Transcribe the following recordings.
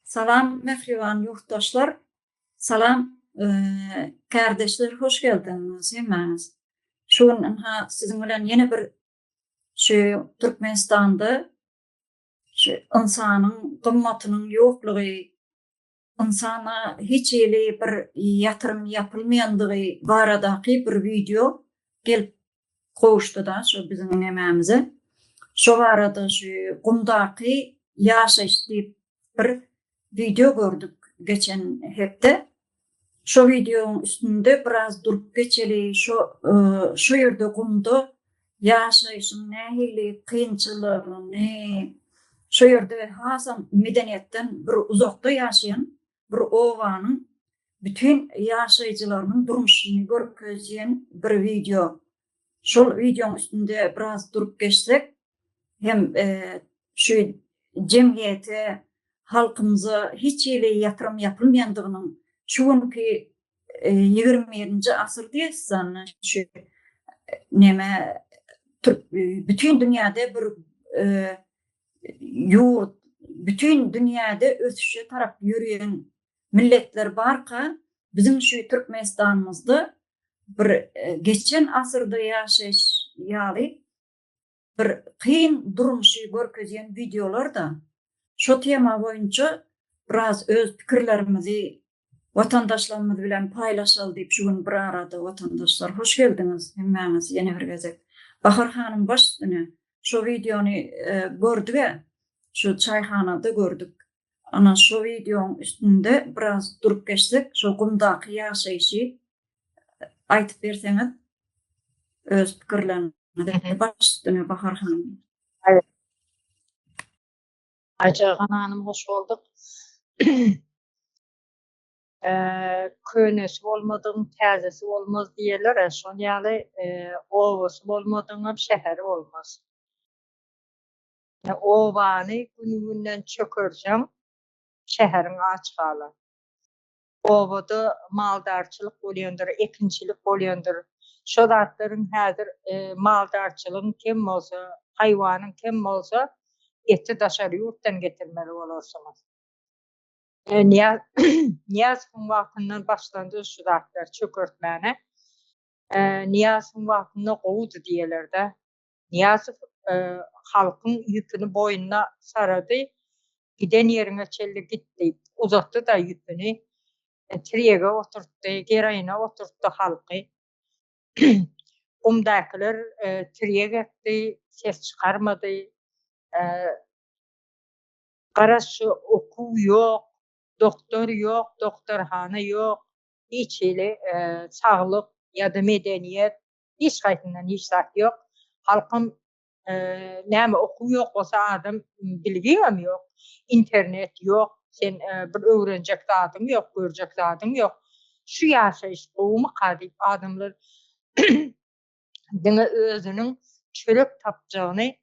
Salam mehriban yurttaşlar. Salam kardeşler, hoş geldiniz. Hemmeniz. Şuun sizin bilen yeni bir şu Türkmenistan'da şu insanın kımmatının yokluğu, insana hiç eli bir yatırım yapılmayandığı baradaki bir video gelip koştu da şu bizim emeğimize. Şu arada şu kumdaki yaşayış deyip bir video gördük geçen hafta. Şu videonun üstünde biraz durup geçeli şu yerde kumda yaşayışın nehili kıyınçılığını ne şu yerde Hasan medeniyetten bir uzakta yaşayan bir ovanın bütün yaşayıcılarının durmuşunu görkezleyen bir video. Şu videonun üstünde biraz durup geçsek hem şu cemiyete, halkımıza hiç ile yatırım yapılmayandığının şuunki 20. asır diyesin şu neme bütün dünyada bir yurt, bütün dünyada ötüşe taraf yürüyen milletler barka bizim şu Türkmenistan'ımızda bir geçen asırda yaşayış yali bir kıyın durmuşu görkezgen videolar da şu tema boyunca biraz öz fikirlerimizi vatandaşlarımız bilen paylaşalım deyip şuun bir arada vatandaşlar hoş geldiniz hemmeniz yeni bir gezek. Bahar Hanım baş üstüne şu videonu gördük ve şu çayhanada gördük. Ana şu videonun üstünde biraz durup geçtik. Şu kumdaki yaşayışı aytıp verseniz öz fikirlerinizi. Baş üstüne Bahar Hanım. Evet. Ayça'gan Hanım hoş bulduk. Könesi olmadığın tezesi olmaz diyorlar. Son yani ovası olmadığın şehri olmaz. Ovanı gününden çökürsen şehrin aç kalı. Ovada maldarçılık oluyordur, ekinçilik oluyordur. Şu zatların hazır maldarçılığın kim olsa, hayvanın kim olsa eti dışarı yurttan getirmeli olursunuz. Niyaz'ın vaktinden başlandı şu zatlar çökürtmene. Niyaz'ın vaktinde kovdu diyorlar da. Niyaz halkın yükünü boynuna saradı. Giden yerine çelli gitti. Uzattı da yükünü. Triyege oturttu, gerayına oturttu halkı. Umdakiler triyege etti, ses çıkarmadı. Qarası oku yok, doktor yok, doktorhana yok. Hiç ile sağlık ya da medeniyet hiç kaytından hiç zat yok. Halkım näme oku yok olsa adam bilgiyem yok. İnternet yok. Sen bir öğrenecek zatın yok, görecek zatın yok. Şu yaşayış oğumu kadip adamlar dine özünün çörek tapacağını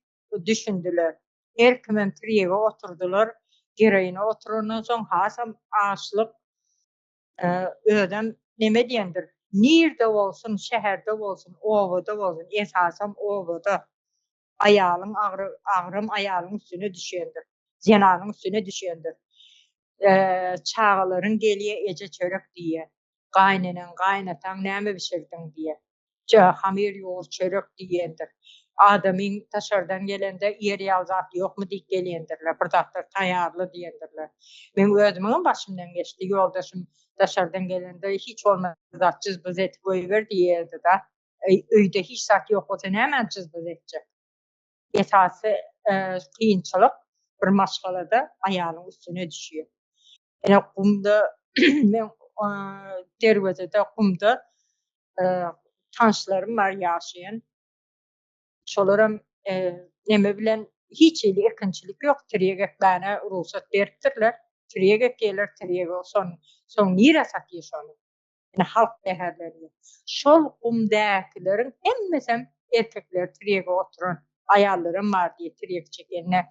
düşündüler. Her kimen triyege oturdular. Gereğine oturundan son hasam ağaçlık ödem neme diyendir. Nirde olsun, şehirde olsun, ovada olsun, esasam ovada. Ayalın ağrım ayalın üstüne düşendir. Zenanın üstüne düşendir. Çağların geliye ece çörek diye. Kaynenen, kaynatan neme pişirdin diye. Hamir yoğurt çörek diyendir. Adamın dışarıdan gelende yeri zat yok mu dik gelendirler. Bir dakika tayarlı diyendirler. Ben özümün başımdan geçti. Yoldaşım dışarıdan gelende hiç olmaz zat cızbız et koyuver diyerdi da. Öyde hiç zat yok olsa hemen cızbız edecek. Esası kıyınçılık bir maşgalada ayağının üstüne düşüyor. Yani kumda ben dervezede kumda tanışlarım var yaşayan. Şolaram neme bilen hiç eli ekinçilik yok. Triyegek bana ruhsat beripdirler. Triyegek gelir, triyegek son nire satıyor şonu. Yani halk değerleniyor. Şol kumdakilerin emmesem erkekler triyege oturun. Ayarlarım var diye triyeg çekenine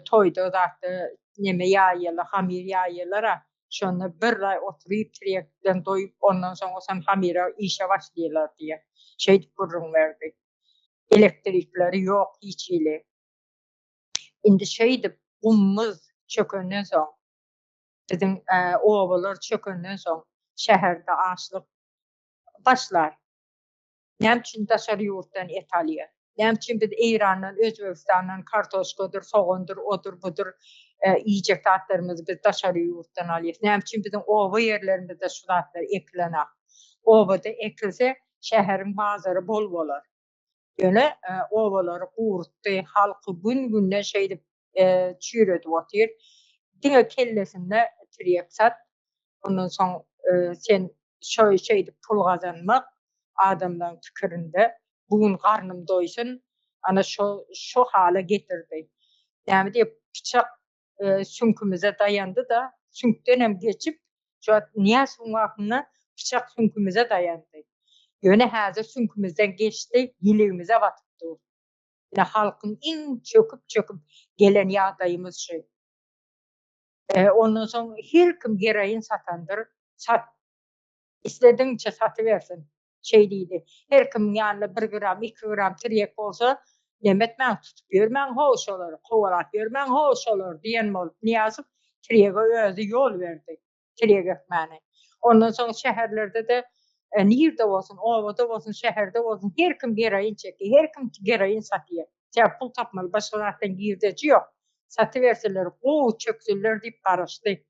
toyda zaten neme yağıyla, hamir yağıylara şonu bir ay oturup triyegden doyup ondan sonra sen hamira işe başlıyorlar diye. Burun verdi. Elektrikleri yok hiç ile. Şimdi kumumuz çökünden sonra Bizim ovalar çökenden soň şäherde açlyk başlar. Näme üçin daşary ýurtdan et alýar? Näme üçin biz Eýrandan, Özbegistandan kartoşkadyr, soğandyr, odur budur iýjekatlarymyzy biz daşary ýurtdan alýar? Näme üçin bizim owa ýerlerimizde şu zatlar eklenär? Owada ekilse şäheriň bazary bol bolar. Ýöne owalary gurutdy, halky gün-günden şeýdip çüýredip otyr. Diňe kellesinde tirek sat. Ondan soň sen şeýdip pul gazanmak adamdan pikirinde bugün garnym doýsun, ana şu hala getirdi. Näme diýip piçak sünkümize dayandy da sünkden hem geçip şu niýas wagtyna piçak sünkümize dayandy. Ýöne häzir sünkümizden geçti, ýiligimize batypdy. Ýa halkyň iň çöküp gelen ýagdaýymyz şu. Ondan soň her kim geraýyn satandyr, sat. İstediňçe satybersin. Şey diýdi. Her kim ýanyna 1 gram, 2 gram tirek bolsa, demet men tutup bermän hoş olar, kowalat bermän hoş olar diýen bolup Niýazow tirege özü ýol berdi. Tirek ekmäni. Ondan soň şäherlerde de nirde bolsun, owada bolsun, şäherde bolsun, her kim geraýyn çeki, her kim geraýyn satýar. Sen pul tapmaly, başgalardan girdeji ýok. Satyberseler, gowy çökseler diýip garaşdy.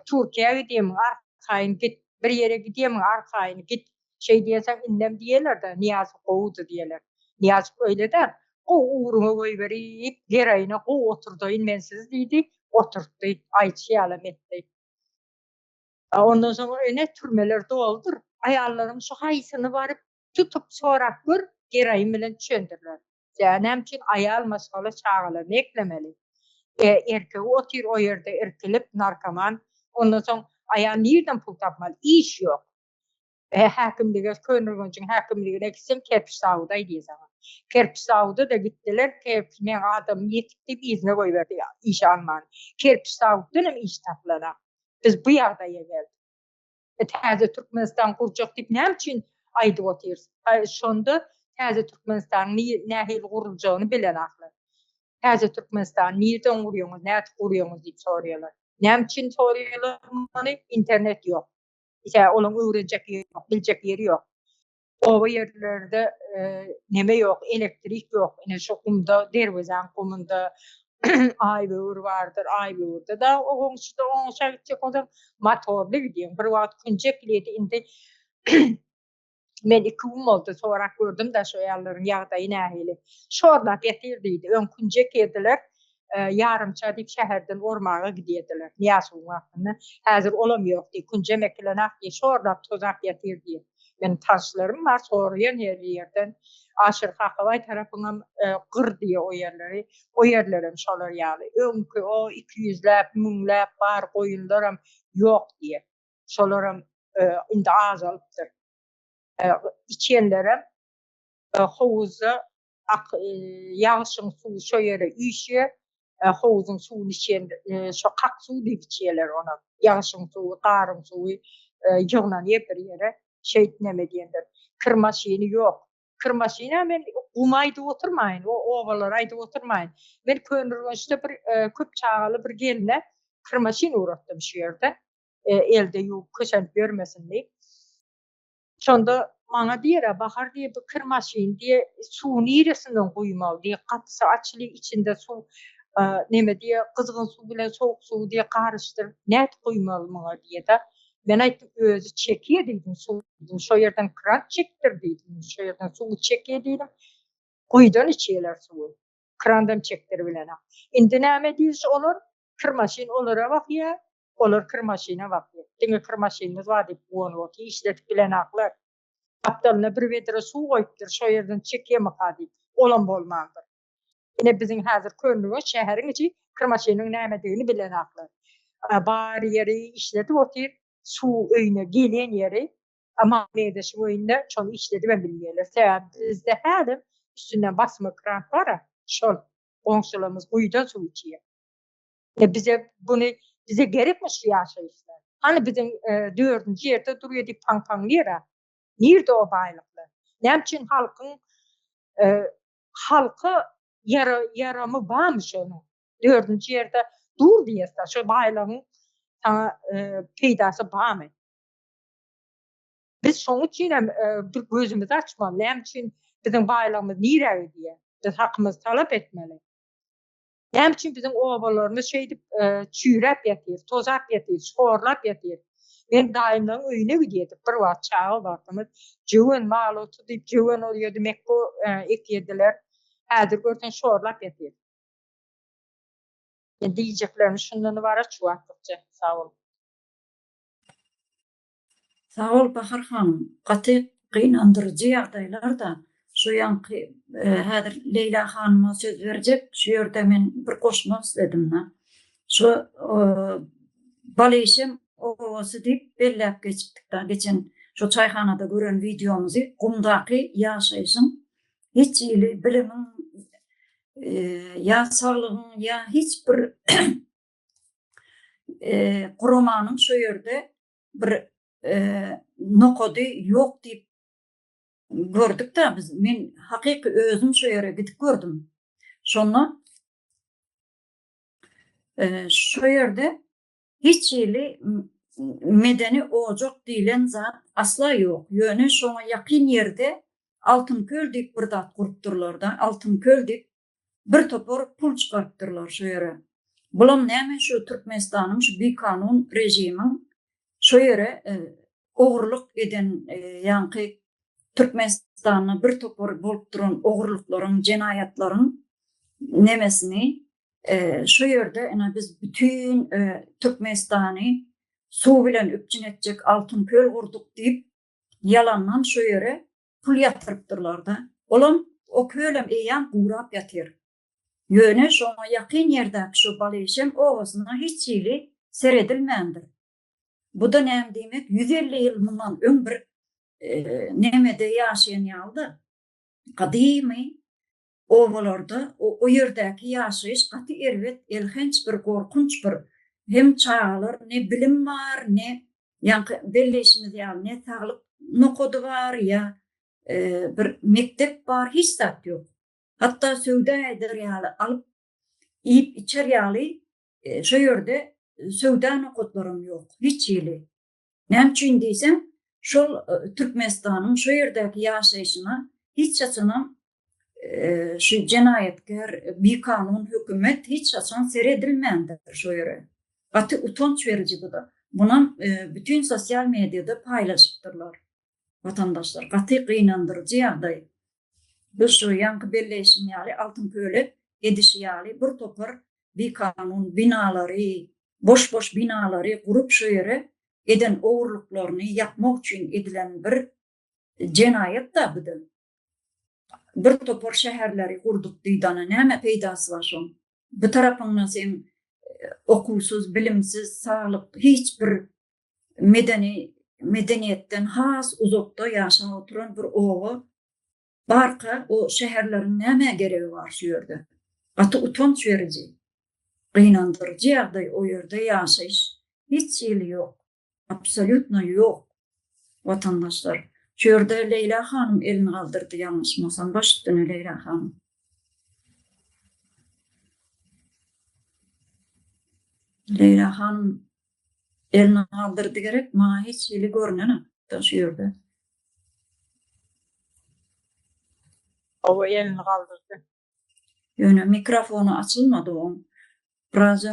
Türkiýeге gidýäm, arkaýyn git, bir ýere gidýäm, arkaýyn git. Şey diýesem indem diýerler de Niýazow gowudy diýerler. Niýazow öýle der. O uğruna goý berip, geraýyna gow oturdaýyn mensiz diýdi, oturtdy, aýtýalam etdi. Ondan soň ene türmeler doldur. Aýallaryň şu haýsyny baryp tutup sorak gör, geraýyn bilen çendirler. Näme üçin aýal maşgala çağılaryny eklemeli. Erkek otyr o ýerde erkilip narkoman. Ondan soň aýal nirden pul tapmaly? İş ýok. Häkimlige könürgünçiň häkimligine gitsem Kerpiçtagda diýesem. Kerpiçtagda da gitdiler, men adam ýetip izne goýberdi ýa, iş alman. Kerpiçtagda hem iş tapylana. Biz bu ýagdaýa geldik. Täze Türkmenistan gurjak diýip näme üçin aýdyp otyrs? Şonda Täze Türkmenistan nähili guruljagyny bilen aklar. Täze Türkmenistan nirden gurýaňyz, näde gurýaňyz diýip sorýarlar. Näme üçin sorýarlar? İnternet ýok. İşte olan öğrenecek yeri yok, bilecek yeri yok. O yerlerde neme yok, elektrik yok. Yani şu kumda, Dervezan kumunda Ayböğür vardır, Ayböğür'de da o komşuda on şey gidecek olsa motorlu gidiyorum. Bir vakit küncek giliydi, indi men 2 gün oldu, sonra gördüm da şu yerlerin yağdayı nahili. Şorla getirdiydi, ön küncek yediler. Yarımça diýip şäherden ormaga gidýärdiler. Niýazow wagtyny häzir olamýok diýip kunje meklenak diýip şorda tozak ýetirdi. Men taşlarym var sorýan ýerlerden aşyr Hakabaý tarapyňam gyr diýip o ýerleri, o ýerlerim şolar ýaly. Öňkü o 200läp, 1000läp bar goýunlaram ýok diýip. Şolaram indi azalypdyr. İçenlerim howuzda ýagşyň suwy şo ýere üýşýär. Howuzun suwuny içende şo kak suw diýip içýärler ona. Ýagşyň suwy, garyň suwy ýygnan bir ýere şeýt näme diýendir. Kir maşyny ýok. Kir maşyna men gumaýdy oturmaýyn, o owalar aýdyp oturmaýyn. Men könürgünçde bir köp çağaly bir geline kir maşyny uratdym şu ýerde. Elde ýuwup köşenip görmesin diýip. Şonda maňa diýer, bahar diýip bu kir maşyny diýe suwuny ýeresinden goýmaly diýip gatysa açlyk içinde suw neme diye kızgın su bilen soğuk su diye karıştır. Net koymalı mı diye de. Ben aytdım özü çekiye dedim su. Şu yerden kran çektir dedim. Şu yerden suyu çekiye dedim. Kuyudan içiyorlar suyu. Krandan çektir bilene. Indi näme diýiş olur? Kir maşin olara bak ya. Olur kir maşine bak ya. Diňe kir maşinimiz var diýip onu işletip bilen aklar. Aptalına bir vedre su koyupdur. Şu yerden çekiye mi diýip. Olan bolmandır. Yine bizim hazır könlüğü şehrin içi kırmaşının näme bilen aklar. Bar yeri işletip otyr, su öýüne gelen yeri ama neyde şu öýünde şonu işletip ben bilmeýärler. Sebäp bizde häzir üstünden basma kran bar, şol goňşularymyz guýdan su içýär. Bize gerekmi şu ýaşaýyşlar? Hani bizim 4-nji ýerde durýar diýip paň-paňlaýar. Nirde o baýlyklar? Näme üçin halky yaramı varmış onun. 4-nji ýerde dur diýesler, şu baýlagyň sana peydası bami. Biz şoň üçin hem bir gözümüzi açmaly. Näme üçin bizim baýlygymyz nirä diye. Biz hakkymyzy talap etmeli. Näme üçin bizim obalarymız şeýdip çüýräp ýatyr, tozap ýatyr, şorlap ýatyr. Ben daimdan öýüne gidýärdim. Bir wagt çağı bartymyz, jüwen maluty diýip jüwen olýar demek bu ekýediler. Häzir görsen şorlap ýatyr. Diýjeklerim şundan ibaret şu wagtça. Sag ol. Sağ ol Bahar hanım. Gaty gynandyrjy ýagdaýlarda şu ýanky häzir Leyla hanıma söz berjek. Şu ýerde men bir goşmak istedim. Şu baleşim owasy diýip belläp geçipdik. Geçen şu çaýhanada gören videomuzy gumdaky ýaşaýyşyň hiç ýyly bilimiň ýa saglygyň ýa hiç bir guramanyň şu ýerde bir nokody ýok diýip gördük de biz. Men hakyky özüm şu ýere gidip gördüm. Şonu şu ýerde hiç ýyly medeni ojak diýilen zat asla ýok. Ýöne şoňa ýakyn ýerde Altynköl diýip bir zat gurupdyrlar da, Altynköl diýip bir topor pul çykartdyrlar şu ýere. Bulam näme şu Türkmenistanyň şu bikanun rejimiň şu ýere ogurluk eden ýanky Türkmenistanyň bir topor bolup duran ogurluklaryň, jenaýatlaryň nemesini şu ýerde ene biz bütün Türkmenistany suw bilen öpjünetjek Altynköl gurduk diýip yalandan şu ýere pul ýatyrypdyrlar da. Olam o kölem eýan gurap ýatyr. Ýöne şoňa ýakyn ýerdäki şu baleşem owasyna hiç ýyly seredilmändir. Bu da näme diýmek? 150 ýyl mundan öň bir nemede ýaşaýan ýaldy. Gadymy owalarda o ýerdäki ýaşaýyş gaty erwet, elhenç bir gorkunç bir hem çağlar, ne bilim bar, ne ýanky belleşimiz ýaly ne saglyk nokody bar ýa bir mektep bar, hiç zat ýok. Hatta söwda eder ýaly alyp iýip içer ýaly şu ýerde söwda nokodlarym ýok, hiç ýyly. Näme üçin diýsem, şol Türkmenistanyň şu ýerdäki ýaşaýyşyna hiç açanam şu jenaýetkär bikanun hökümet hiç açan seredilmändir şu ýere. Gaty utanç beriji bu da. Bunam bütün sosial mediada paýlaşypdyrlar vatandaşlar. Gaty gynandyrjy ýagdaý. Biz şu ýanky belleşim ýaly Altynköle edişi ýaly bir topar bikanun binalary, boş binalary gurup şu ýere eden ogurluklaryny ýapmak üçin edilen bir jenaýat da bu da. Bir topar şäherleri gurduk diýdana näme peýdasy bar şoň? Bu tarapyňdan sen okusuz, bilimsiz, saglyk hiç bir medeniýetden has uzakda ýaşap oturan bir owa barka o şäherleriň näme geregi bar şu ýerde? Gaty utanç beriji, gynandyrjy ýagdaý o ýerde ýaşaýyş hiç ýyly ýok. Absolutno ýok. Vatandaşlar, şu ýerde Leyla hanım elini galdyrdy ýalňyşmasam, başdyny Leyla hanım. Leyla hanım elini galdyrdy gerek, maňa hiç ýyly görnene da şu ýerde. O elini galdyrdy. Ýöne mikrofonu açylmady o. Biraz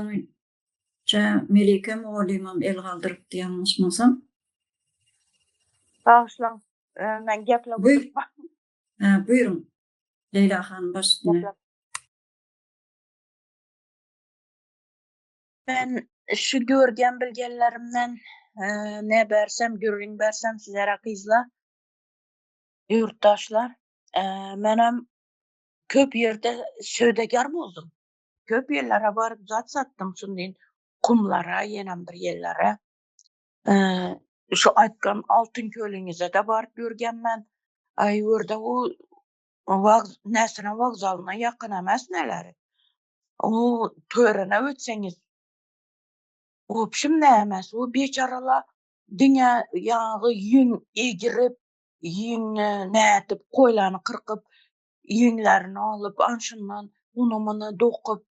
Melike Moğolimam el galdyrypdy ýalňyşmasam. Bağışlan. Men geplep Buyur. Buyurun. Leyla hanım başdyny. Ben şu görgen bilgenlerimden ne bersem, görün bersem sizlere kızla yurttaşlar. Menem köp yerde söwdegar boldum. Köp yerlere barıp zat sattım şundan kumlara, yenem bir yerlere. Şu aytkan Altynkölüňize de barıp görgen ben. Ay orada o Näsren wagzalyna ýakyn emas neleri. O törene ötseňiz opşym nämes, o beçarala diňe ýaňy ýüň egirip, ýüň nätip, koýlany kyrkyp, ýüňlerini alyp, anşyndan unumyny dokup,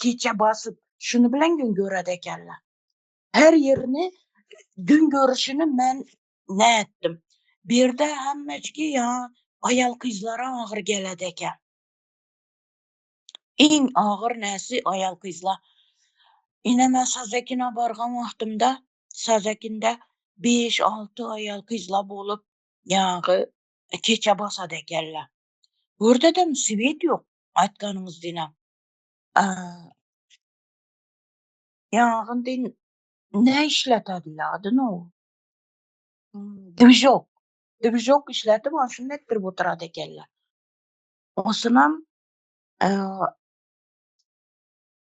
keçe basyp, şunu bilen gün göredi ekenler. Her yerini gün görüşünü men ne ettim. Bir de hemmeçki ya ayal kızlara ağır geledi eken. En ağır nesi ayal kızla. Yine ben Sazekine bargan vaxtımda Sazekinde 5-6 ayal kızla bolup yağı keçe basa dekerler. Burada da müsibet yok. Aytkanınız dinem. Yağın din ne işletediler adını o? Dibijok. Dibijok işletip aşın nettir bu tara dekerler. Osunam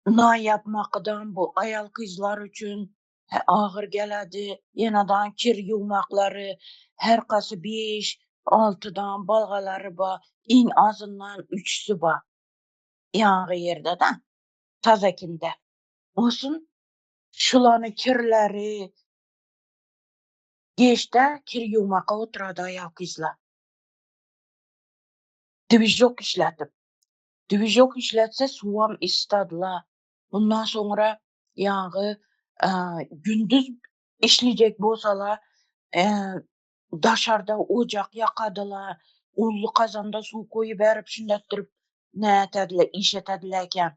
na yapmakdan bu ayal kızlar için ağır geledi. Yenadan kir yumakları, her kası 5-6'dan balgaları ba, en azından 3'sü ba. Yağı yerde de, tazakinde. Olsun, şulanı kirleri, geçte kir yumaka oturadı ayal kızlar. Divizyok işletip. Divizyok işletse suam istediler. Bundan sonra yağı gündüz işleyecek bolsalar dışarıda ocak yakadılar. Ullu kazanda su koyup verip şundattırıp ne etediler, iş etedilerken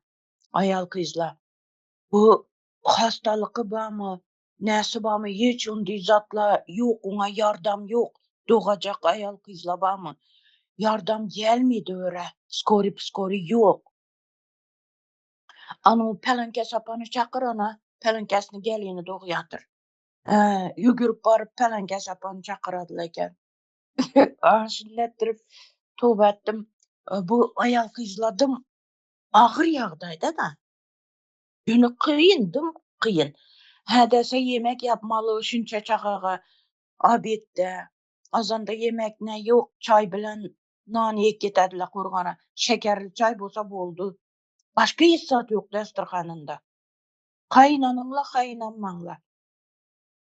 ayal kızlar. Bu hastalığı var mı? Nesi var mı? Hiç onday zatla yok. Ona yardım yok. Doğacak ayal kızlar var mı? Yardım gelmedi öyle. Skori yok. Anu pelenke sapanı çakır ona. Pelenkesini gelini doğuyatır. Yugurip barıp pelenke sapanı çakıradılar eken. Şillettirip tövbe ettim. Bu ayal kızladım. Ağır yağdaydı da. Günü kıyındım kıyın. Dese yemek yapmalı şunça çakağa. Abette. Azanda yemek ne yok. Çay bilen nan yek getediler kurgana. Şekerli çay bolsa boldu. Başka hissat yok dasturxanında. Kaynanımla kaynanmanla.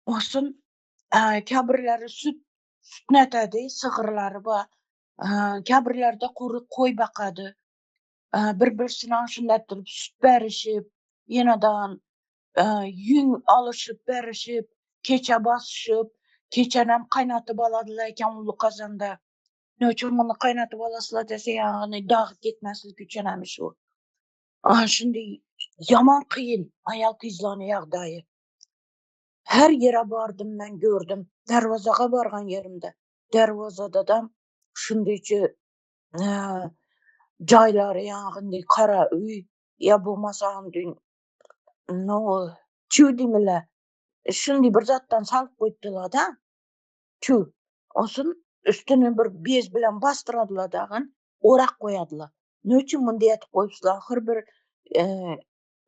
Olsun kabirleri süt netedi, sığırları ba. Kabirlerde kuru koy bakadı. Bir-birsini anşınlattırıp süt berişip, yenadan yün alışıp berişip, keçe basışıp, keçenem kaynatıp aladılar eken ulu kazanda. Ne için bunu kaynatıp alasılar dese yani dağıt gitmeslik için emiş o. Şimdi yaman kıyın ayal kızlarını yağdayı. Her yere bardım ben gördüm. Dervazaga bargan yerimde. Dervazada da şundayçı cayları yağındı kara üy ya bulmasam dün no çü dimile. Şimdi bir zattan salıp koydular da çü. Olsun üstüne bir bez bilen bastıradılar dağın orak koyadılar. Ne için bunu diyet koyupsuzlar? Ahır bir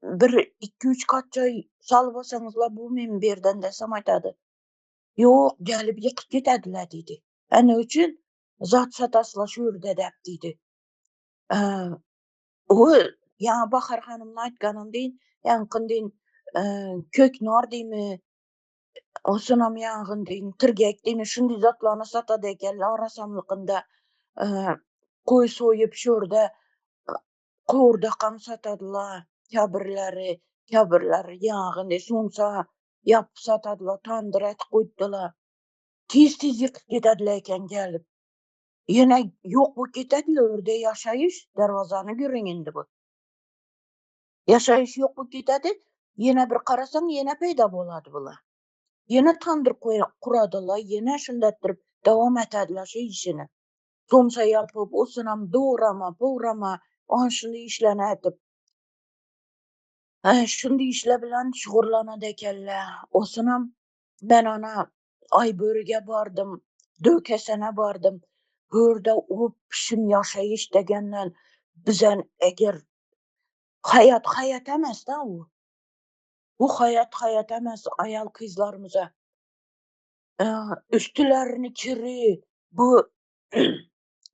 2-3 kat çay salvasanızlar bu men birden desem aytadı. Yok gelip yıkıp gitediler dedi. Ne için zat satasla şurada dep dedi. O ya Bahar Hanım'ın aytganın deyin, yankın deyin kök nar deymi, osunam yankın deyin, tırgek deyin, şundi zatlarını satadı ekenler arasamlıkında koy soyup şurada Kurda kam satadılar, kabirleri yağını soğumsa yap satadılar, tandır et koydular. Tez yıkıp gitedilerken gelip. Yine yok bu gitediler orada yaşayış, darvazanı görün indi bu. Yaşayış yok bu gitedi, yine bir karasan yine peyda boladı bula. Yine tandır kuradılar, yine şundattırıp devam etediler şey işini. Soğumsa yapıp, osunam doğrama, anşını işlene edip. Şundi işle bilen şuğurlana dekelle. Osunam ben ana ay börüge bardım, dökesene bardım. Hörde o pişim yaşayış degenden bizen eğer hayat emes da o. Bu hayat emes ayal kızlarımıza. Üstülerini kiri bu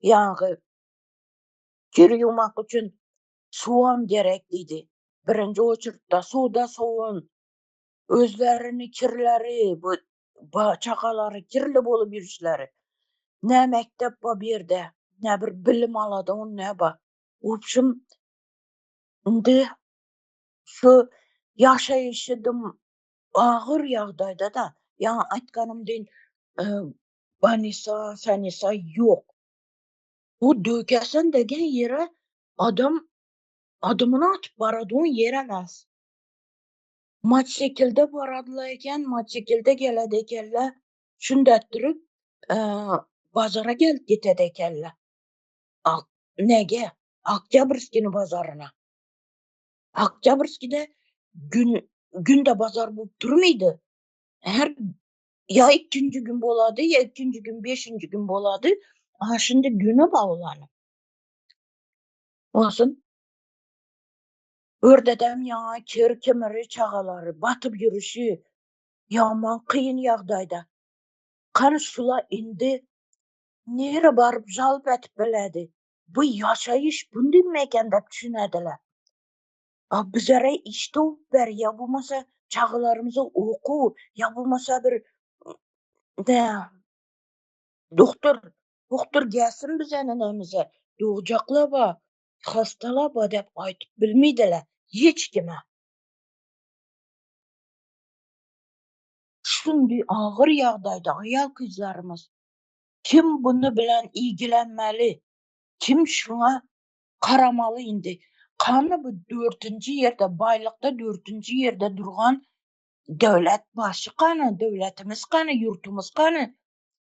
yağı kiri yumak için soğan gerekliydi. Birinci uçurtta suda soğun. Özlerini kirleri, bu çakaları kirli bolup yürüşleri. Ne mektep ba bir de, ne bir bilim aladı on ne ba. Upşum, şu yaşayışıdım ağır yağdayda da yani aytganımdyn banisa, sanisa yok. Bu dökesen degen yere adımını atıp baradığın yer emas. Maç şekilde baradılar eken, maç şekilde geledi ekenler. Şundatırıp bazara gelip gitedi ekenler. Nege? Oktyabrskini bazarına. Oktyabrskide günde bazar bulup durmaydı. Her ya ikinci gün boladı, ya ikinci gün, beşinci gün boladı. Aha şimdi güne bağlanı. Olsun. Ördedem ya kir kemeri çağaları, batıp yürüyüşü, yaman kıyın yağdayda. Kan şula indi, nere barıp jalp etip biledi. Bu yaşayış bunday mekanda düşünediler. Bizlere işte ver ya bulmasa çağlarımızı oku, ya bulmasa bir de doktor gelsin bize nenemize. Doğacaklar ba, hastalar ba dep aytıp bilmeydiler. Hiç kime. Şunday ağır yağdayda ayal kızlarımız. Kim bunu bilen ilgilenmeli? Kim şuna karamalı indi? Kanı bu 4. yerde, baylıkta 4. yerde durgan devlet başı kanı, devletimiz kanı, yurtumuz kanı.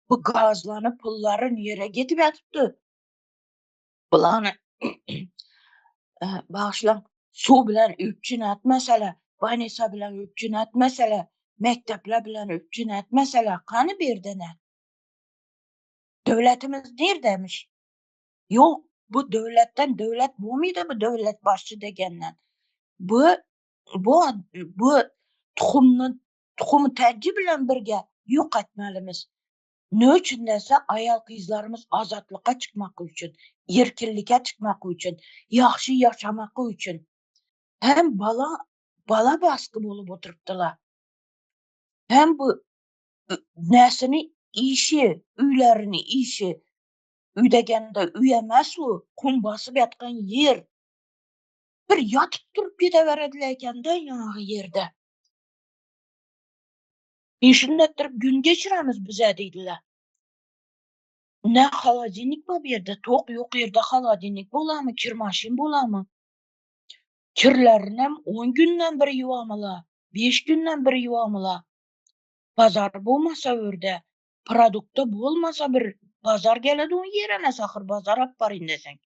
Bu gazlanı pulların yere gidip yatıptı. Bulanı bağışlan su bilen üpçün etmesele, banisa bilen üpçün etmesele, mektepler bilen üpçün etmesele, kanı bir dene. Devletimiz der demiş. Yok, bu devletten devlet bu muydu bu devlet başçı degenden? Bu tuhumu tercih bilen birge yok etmelimiz. Ne için dese ayal kızlarımız azatlığa çıkmak için, erkinliğe çıkmak için, yaxşı yaşamak için. Hem bala baskı bulup oturttular. Hem bu nesini işi, üylerini işi, üydegende üyemez o, kum basıp yatkan yer. Bir yatıp durup gideveredilerken de yağı yerde. İşinlettirip gün geçiremiz bize dediler. Ne haladinik bu bir yerde, tok yok yerde haladinik bola mı, kirmaşin bola mı? Kirlerinem 10 günden biri yuvamıla, 5 günden biri yuvamıla. Pazar bulmasa örde, produkta bulmasa bir pazar geledi on yerine sakır pazar apparin desen.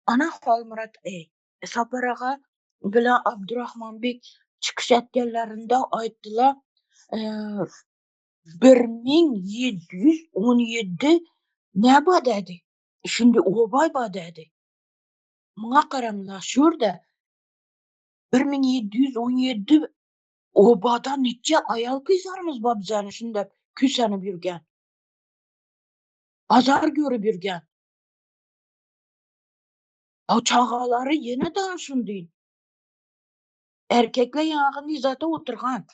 Ana Halmurat Saparaga bilen Abdurrahman Bek çıkış etkenlerinde ayttılar 1717 ne ba dedi. Şimdi obay ba dedi. Mına karamla şurada 1717 obada nice ayal kızlarımız ba bizani şimdi küseni bürgen. Azar görü bürgen. O çağaları yeniden şundayın. Erkekle yağın izata oturgan.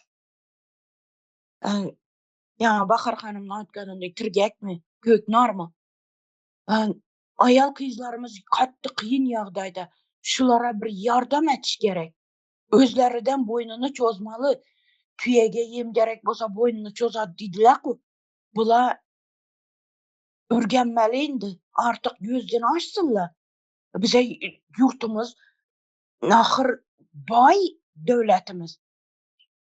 Ya Bahar Hanım'ın aytganınday tirgek mi, köknar mı? Ayal kızlarımız katты kıyın yağdayda. Şulara bir yardım etiş gerek. Özlerinden boynunu çözmalı. Tüyege yem gerek bolsa boynunu çözat dediler ku. Bula örgenmeli indi. Artık gözden açsınlar. Bize yurtumuz ahır bay devletimiz.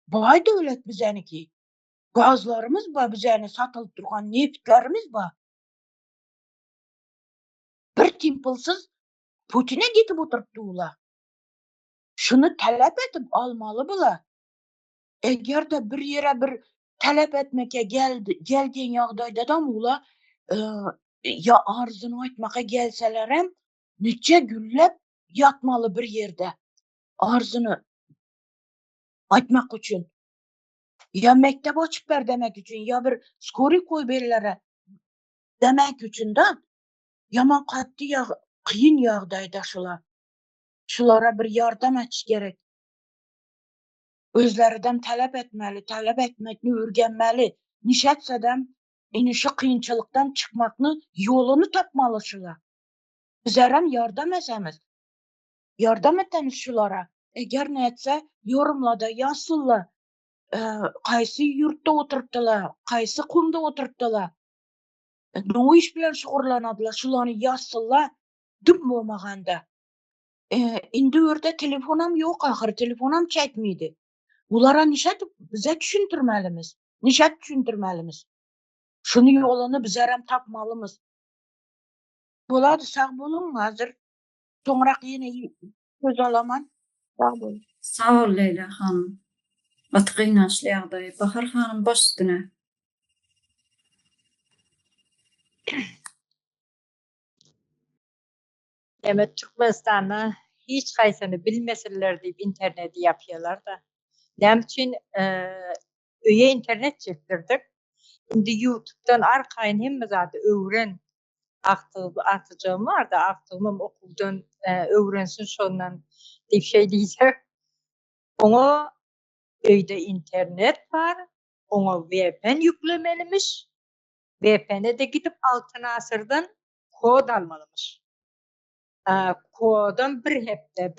Bay devlet bizeniki. Gazlarımız ba bizeni satılıp durgan neftlerimiz ba. Bir timpilsiz Putin'e gidip oturttular. Şunu talep edip almalı bula. Eğer de bir yere bir talep etmeke geldiğin yağdayda da ula ya arzını aytmaka gelseler hem nice güllep yatmalı bir yerde. Arzını aytmak için. Ya mektep açıp ver demek için ya bir skori koy belirlere demek için de yaman katlı yağ, kıyın yağdayda şular. Şulara bir yardım etiş gerek. Özlerinden talep etmeli, talep etmekini örgenmeli. Nişetseden inişi kıyınçılıktan çıkmakını yolunu tapmalı şular. Bizlerem yardım esemiz. Yardım eteniz şulara. Eğer ne etse yorumla da yazsınlar. Qaysı yurtda oturupdylar, qaysı kumda oturupdylar. No iş bilen şugurlanadylar, şulany ýazsalar düm bolmaganda. Indi örde telefonam ýok, ahir telefonam çekmidi. Bulara nişet bize düşündirmelimiz. Nişet düşündirmelimiz. Şunu ýolany bizerem tapmalymyz. Bolady, sag bolun, hazır soňrak ýene söz alaman. Sag bolun. Sağ ol Leyla hanım. Atqynaşlýagdy. Bahar hanım baş üstüne. Evet, Türkmenistan'a hiç kaysını bilmeseler deyip interneti yapıyorlar da. Nem için öye internet çektirdik. Şimdi YouTube'dan arkayın hem zaten öğren atacağım var da aktığımım okuldan öğrensin sonundan deyip şey diyecek. Ona öyde internet var. Ona VPN yüklemelimiş. VPN'e de gidip altın asırdan kod almalımış. Kodun bir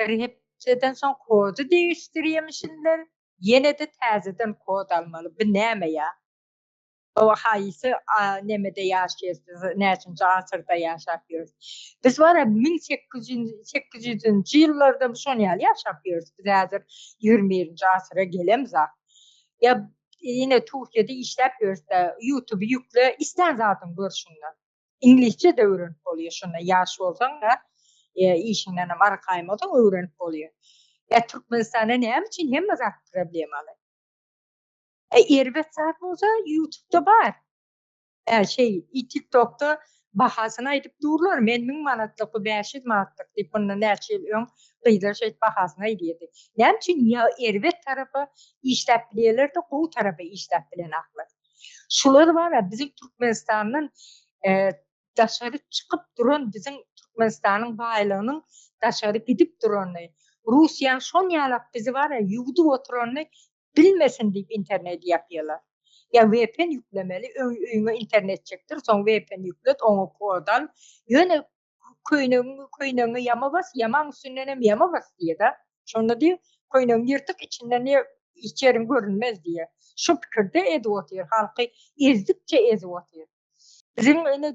hepseden son kodu değiştiriyormuşlar. Yine de tezeden kod almalı. Bu neyme ya? O hayısı nemede yaşıyoruz. Neçinci asırda yaşapıyoruz. Biz var ya 1800. yıllarda son yaşapıyoruz. Biz hazır 20. asıra gelemiz. Ya yine Türkiye'de işlepiyoruz da YouTube'u yükle isten zaten görsünler. İngilizce de öğrenip oluyor şuna. Yaş olsan da işinden ara kaymadan öğrenip oluyor. Ya Türkmenistan'a ne için hem azak problem alır. Ervet saat olsa YouTube'da var. TikTok'ta bahasına edip dururlar. Men 1000 manatlık, 500 manatlık deyip bunun nerçil ön kıyılar bahasına ediyordu. Ne için ya ervet tarafı işlep bilirler de o tarafı işlep bilen aklar. Şular var ya bizim Türkmenistan'ın dışarı çıkıp duran bizim Türkmenistan'ın baylığının dışarı gidip duranı. Rusya'nın son yalak bizi var ya yudu oturanı bilmesin deyip internet yapıyorlar. Ya VPN yüklemeli, önüne internet çektir, son VPN yüklet, onu kodal. Yine koynağını yama bas, yaman üstünden yama bas diye de. Sonra diyor, koynağını yırtık içinden içerim görünmez diye. Şu fikirde edi otuyor, halkı ezdikçe ezi otuyor. Bizim öyle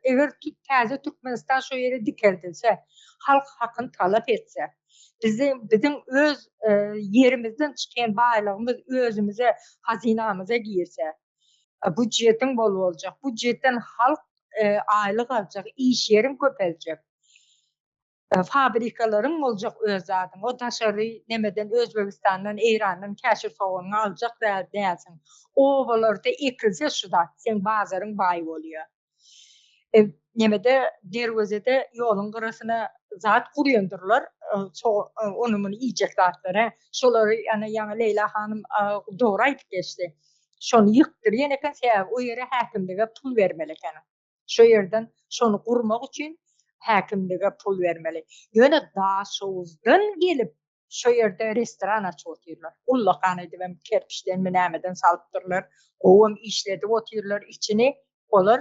eğer taze Türkmenistan şu yere dikildiyse, halk hakkını talep etse, bizim öz yerimizden çıkan baylığımız özümüze, hazinamıza girse, bu cihetin bol olacak. Bu cihetten halk aylık alacak, iş yerin köpelecek. Fabrikaların olacak öz zaten. O dışarı nemeden Özbekistan'dan, İran'dan keşif soğanını alacak dersin. Ovalarda ekilse şu da sen bazarın bayı oluyor. Nemede dervazede yolun kırasına zat kuruyondurlar. Onun yiyecek zatları. Şoları yani Leyla Hanım doğru ayıp geçti. Şonu yıktırıyor. Nekan o yere hakimliğe pul vermeli. Şu yerden şonu kurmak için hakimliğe pul vermeli. Yine daha soğuzdan gelip şu yerde restoran açıyorlar. Ullakan edip kerpiçten münemeden salıptırlar. Oğum işledi otuyorlar içini olur.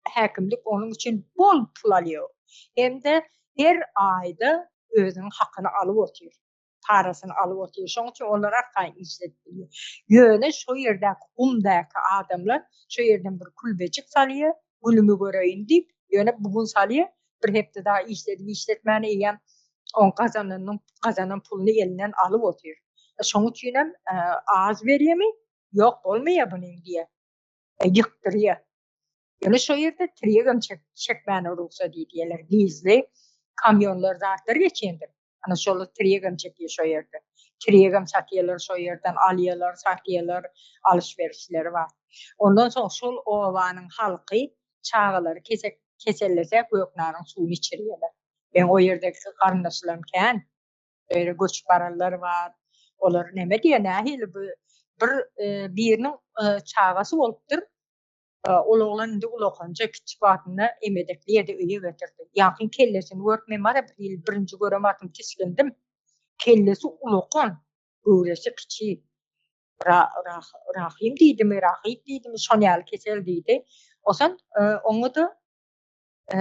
Hakimlik onun için bol pul alıyor. Hem de her ayda özünün hakkını alıp otuyor. Parasını alıp otuyor. Şunun için onlar arkayı işletiliyor. Yine şu yerdeki kumdaki adamlar şu yerden bir kulbecik salıyor. Gülümü göreyim deyip yine bugün salıyor. Bir hepte daha işletmeni iyiyem. On kazanan pulunu elinden alıp otuyor. Şunun için az veriyor mu? Yok olmuyor bunun diye. Yıktırıyor. Yani şu yerde triyagam çekmeni ruhsa diyorlar. Gizli kamyonlar zaten geçendir. Hani şöyle triyagam çekiyor şu yerde. Triyagam satıyorlar şu yerden alıyorlar, satıyorlar, alışverişleri var. Ondan sonra şu ovanın halkı çağları kesellerse göknarın suyunu içiriyorlar. Ben o yerdeki karındaşlarımken öyle göç paraları var. Onlar ne diye nahil birinin çağası olupdur. Oğlan indi ulaqanca küçük adına emedekliye de üye getirdi. Yakın kellesini görmem ara birinci göremadım tiskindim. Kellesi ulaqan, göresi küçük. Rahim deydim, rahit deydim, şonyal kesel deydi. Osan onu da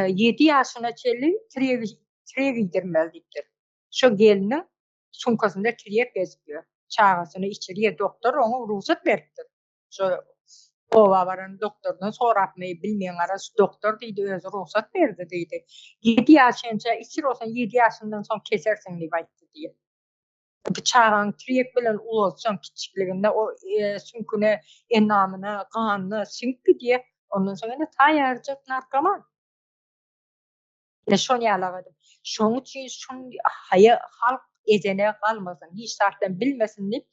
7 yaşına çeli triye giydirmeldiktir. Şu gelinin sunkasında triye geziyor. çağasını içeriye doktor onu ruhsat beripdir. Şo ova baran doktordan soratmayı bilmeyen arası doktor deydi özü ruhsat berdi deydi. 7 yaşınca içir olsan 7 yaşından son kesersin diye aytdı diye. Bıçağın kirek bilen ulotsan kiçikliginde o sünküne enamına kanına sinki diye ondan sonra ne tayarcık narkoman. Şonu yalagadım. Şoň üçin şun halk ejene kalmasın. Hiç zaten bilmesin diye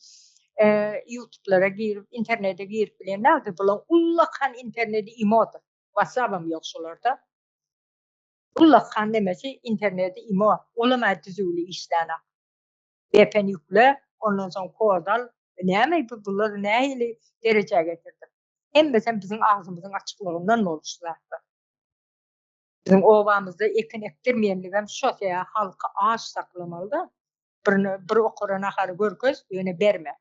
YouTube'lara girip, internete girip bilenlerdi. Bulan ullakan interneti imodu. WhatsApp'ım yok şolarda. Ullakan demesi interneti imo. Olama düzülü işlerine. VPN yükle, ondan sonra kodal. Näme bu bunlar näyle derece getirdi. Hem de bizim ağzımızın açıklığından oluştulardı. Bizim ovamızda ekin ektirmeyenligem şosaya halka ağaç saklamalı da bir okurana hali görköz yöne berme.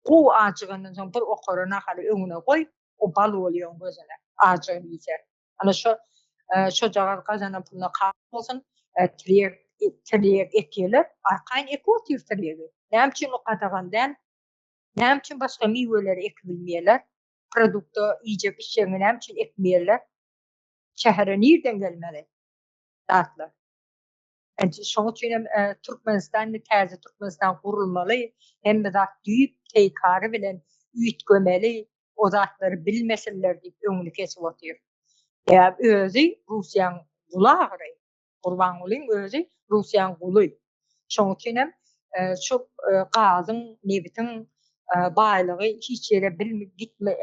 O ağacığından sonra bir okurana hali öňüne koy, o bal oluyor gözüne. Ağacığını yiyecek. Ana şu jagar kazana puluna kal olsun, tiriyek ekiler, arkayn eki otyur tiriyegi. Näme üçin o kadagandan, näme üçin başga miweleri ekbilmeýärler, produkta ýejek işlerini näme üçin ekmeýärler? Şehre nereden gelmeli? Dağıtlar. Şoň üçin Türkmenistan täze Türkmenistan kurulmaly. Hem de düýüp teýkary bilen üýtgemeli, o zatlary bilmeseler diýip öňüni kesip otýar. Özü Russiýanyň gulagary. Gurban bolayım özü Russiýanyň guly. Şoň üçin şu gazyň, nebitin baýlygy hiç ýere gitme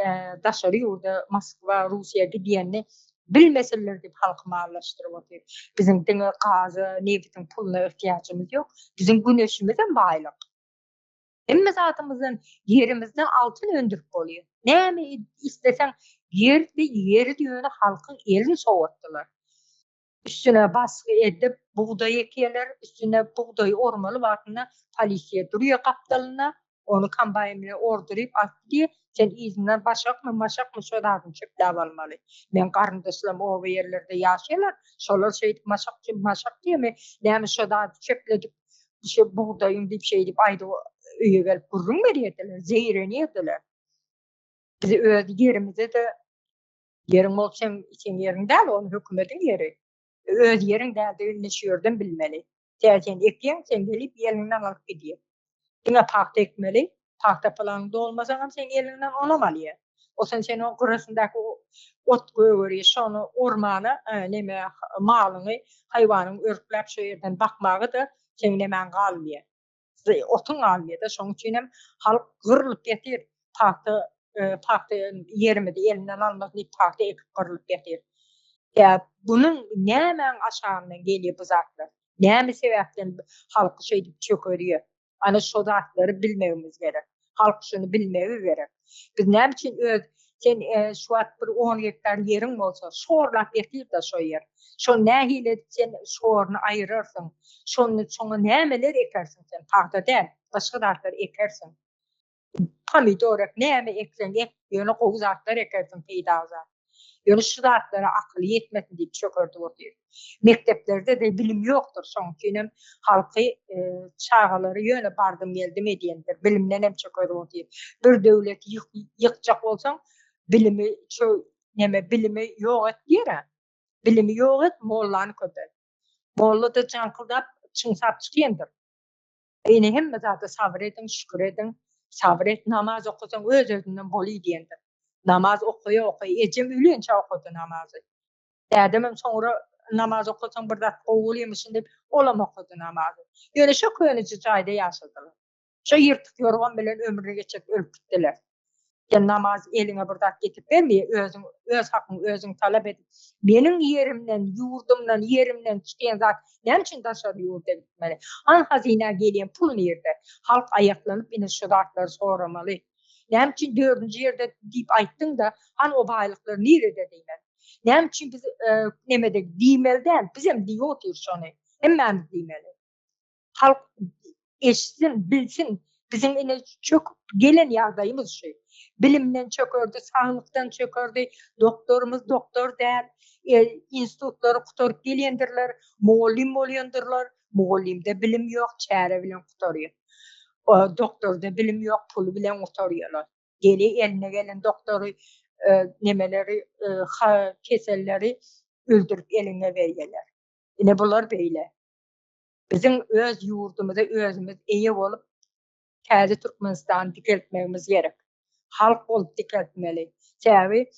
daşary ýurda Moskwa, Russiýa gidiýänni bilmeseler diýip halky maarlaşdyryp otýar. Bizim diňe gazy, nebitin puluna ihtiýaçymyz ýok. Bizim güneşimizden baýlyk. Emme zatymyzdan yerimizden altyn öndürip bolýar. Näme isteseň ýeri diýeni halkyň elini sowatdylar. Üstüne baskı edip buğday ekýärler, üstüne buğday ormaly wagtyna polisiýa durýar gapdalyna, onu kombaýnle orduryp atdy. Sen izinden maşakmı şodagyň çöpläp almaly. Men garyndaşlarym o ýerlerde ýaşaýarlar, şolar şeýdip maşak diýme, näme şoda çöpledip şu buğdaýym diýip şeýdip aýda öýe gelip gurrun berýärler, zehirlenýärler. Biz öz yerimizde de yerin bolsa sen yerin däl, onu hökümetiň yeri. Öz yerin däl de neçe ýerden bilmeli. Sen ekýän, sen gelip ýerinden alyp gidýär. Diňe paxta ekmeli, paxta planında olmasaňam sen elinden alamaly. O sen o gurasyndaky ot göweri, şonu ormana, näme malyny, haýwanyň örklep şu ýerden bakmagy da sen nämen galmýar. Otun almýar da şoň üçin hem halk gyrlyp ýetir. Paxta yerimizi elinden almak diýip paxta ekip gyrlyp ýetir. Bunun nämen aşağından gelýär bu zatlar? Näme sebäpden halky şeýdip çökerýär? Ana şu zatlary bilmegimiz gerek. Halk şunu bilmegi gerek. Biz näme üçin sen şu bir 10 hektar ýeriň bolsa, şorlap ýetir da şo ýer. Şo nähile sen şorny aýyrarsyň. Şoňa nämeler ekersiň sen? Paxta däl, başga zatlar ekersiň. Pomidor ek, näme eksen ek, ýöne gowy zatlar ekersiň peýda zat. Ýöne şu zatlara akyl ýetmesin diýip çökerdi bolýar. Mekteplerde de bilim ýokdur, şoň üçin halky çağalary ýöne bardym geldim edýändir. Bilimden hem çökerdi bolýar. Bir döwlet ýykjak bolsaň, bilimi bilimi ýok etýär. Bilimi ýok et, mollany köpet. Molla da çankıldap çyňsap çykýandyr. Ene hemme zata sabr edin, şükür edin. Sabr et, namaz okusaň öz-özünden boly diýendir. Namaz okuýa ejim ülençe okudy namazy. Dädemem soňra namaz okusaň bir zat gowul ýemişin diýip olam okudy namazy. Ýöne şo köniçi çaýda ýaşadylar. Şo ýyrtyk ýorgan bilen ömrüne geçip ölüp gitdiler. Namaz eline bir zat getip bermeýär, öz hakyň özüň talap edip. Meniň ýerimden, ýurdumdan, ýerimden çykýan zat näme üçin daşary ýurda gitmeli? Hazina gelýän pul nerede? Halk aýaklanyp ine şu zatlary soramaly. Näme üçin 4-nji ýerde diýip aýtdyň da, o baýlyklary nerede diýmen? Näme üçin biz nemede diýmelden, biz hem diýotýar şonu. Hemmemiz diýmeli. Halk eşitsin, bilsin. Bizim ine çok gelen ýagdaýymyz şu. Bilimden çökerdi, sağlıktan çökerdi. Doktorumuz doktor däl, institutlary gutoryp gelýändirler, mugallim bolýandylar. Mugallimde bilim ýok, çäre bilen gutorýar. O doktorda bilim yok, pulu bilen oturuyorlar. Geli eline gelen doktoru nemeleri, keselleri öldürüp eline veriyorlar. Yine bunlar böyle. Bizim öz yurdumuza özümüz iyi olup Täze Türkmenistan dikeltmemiz gerek. Halk olup dikeltmeli. Sebebi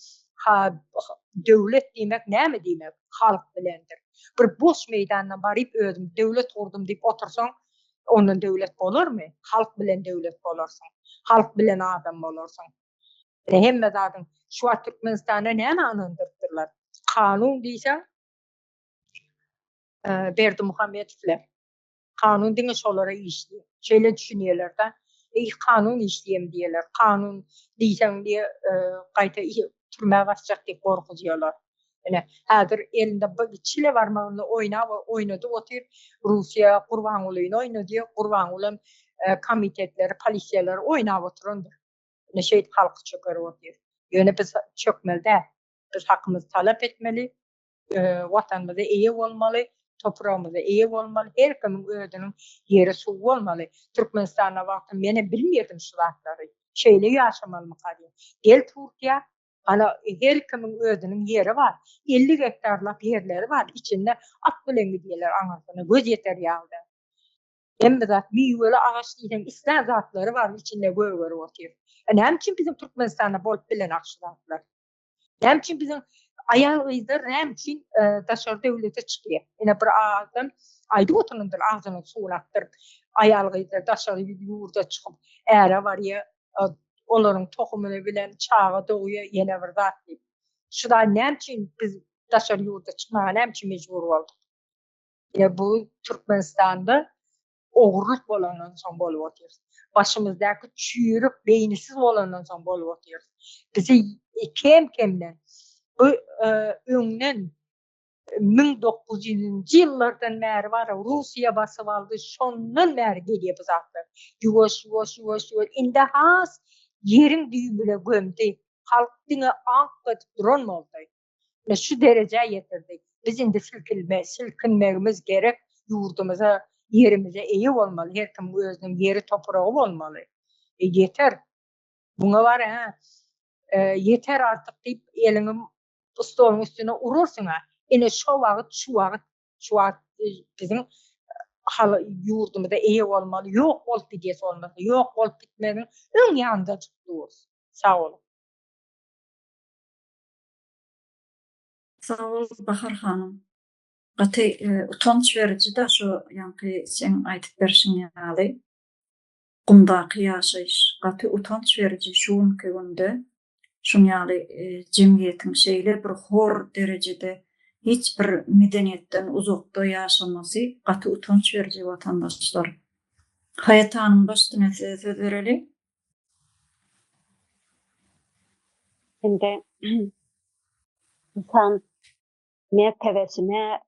döwlet diýmek näme diýmek? Halk bilendir. Bir boş meýdandan baryp özüm döwlet kurdum diýip otursaň, ondan döwlet bolarmy? Halk bilen döwlet bolarsyň. Halk bilen adam bolarsyň. Hemme zadyň şu an Türkmenistanda näme anandyrdylar? Kanun diýsen, Berdimuhamedowler. Kanun diňe şolara işliyor. Şeýle düşünýärler da, kanun işliýem diýerler. Kanun diýsen diýe gaýta türmäge basjak diýip gorkujýarlar. Ene häzir elinde bir Çile barmagyny oýnady otyr. Russiýa Gurbanulyny oýnady. Gurbanuly komitetleri, polisiýalar oýnap oturandyr. Ene şeýle halky çökerip otyr. Ýöne biz çökmeli. Biz hakkymyzy talap etmeli. Watanymyza eýe bolmaly. Toprağımıza iyi olmalı. Her kimin özünün yeri suw bolmaly. Türkmenistana wagtym mene bilmirdim şu zatları. Şeýle ýaşamaly mykady. Gel Türkiýe, ana her kimin özünün yeri var. 50 hektarlap yerleri var. İçinde at bilen gidiyorlar aňasyna. Göz yeter ýagda. Hem de zat miýweli agaç diýen isler zatlary var. İçinde göwgöri otyr. Näme bizim Türkmenistana bolup bilen akşylatlar. Näme bizim ayağıydır, hem için daşar devlete çıkıyor. Yine bir ağzım, aydı otunundur, ağzını suğulaktır. Ayağıydır, daşar yurda çıkıp, eğre var ya, onların tohumunu bilen çağı doğuyor, yine bir zat deyip. Şuda nem için biz daşar yurda çıkmaya, nem için mecbur olduk. Yine bu Türkmenistan'da oğurluk olandan son bolup otuyoruz. Başımızdaki çürük, beynisiz olandan son bolup otuyoruz. Bizi kemden bu öňden 1900-nji ýyllardan bäri bar Russiýa basyp aldy, şondan bäri gelýär bu zatlar. Ýuwaş. Indi has ýeriň düýbüle gömdi. Halk diňe ank etip duranmady. Ve şu derece yetirdik. Biz indi silkinmegimiz gerek. Yurdumuza, yerimize eýe bolmaly. Her kim özüniň yeri topragy bolmaly. Yeter. Buna var ha. Yeter artık deyip elini stolun üstüne urursun ha. Ene şu wagt bizim yurdumuzda eýe bolmaly. Ýok bolup gidýäs bolmaly. Ýok bolup gitmegin öň ýanynda tutýarys. Sağ olun. Sağ ol Bahar hanım. Gaty utanç verici da şu ýanky sen aýtyp berişiň ýaly. Gumdaky ýaşaýyş gaty utanç verici şuňky günde. Şuň ýaly jemgyýetiň şeýle bir hor derejede hiç bir medeniýetden uzakda ýaşamasy gaty utanç verici watandaşlar. Hayat Hanım başyna söz bereli. Şimdi insan mertebesine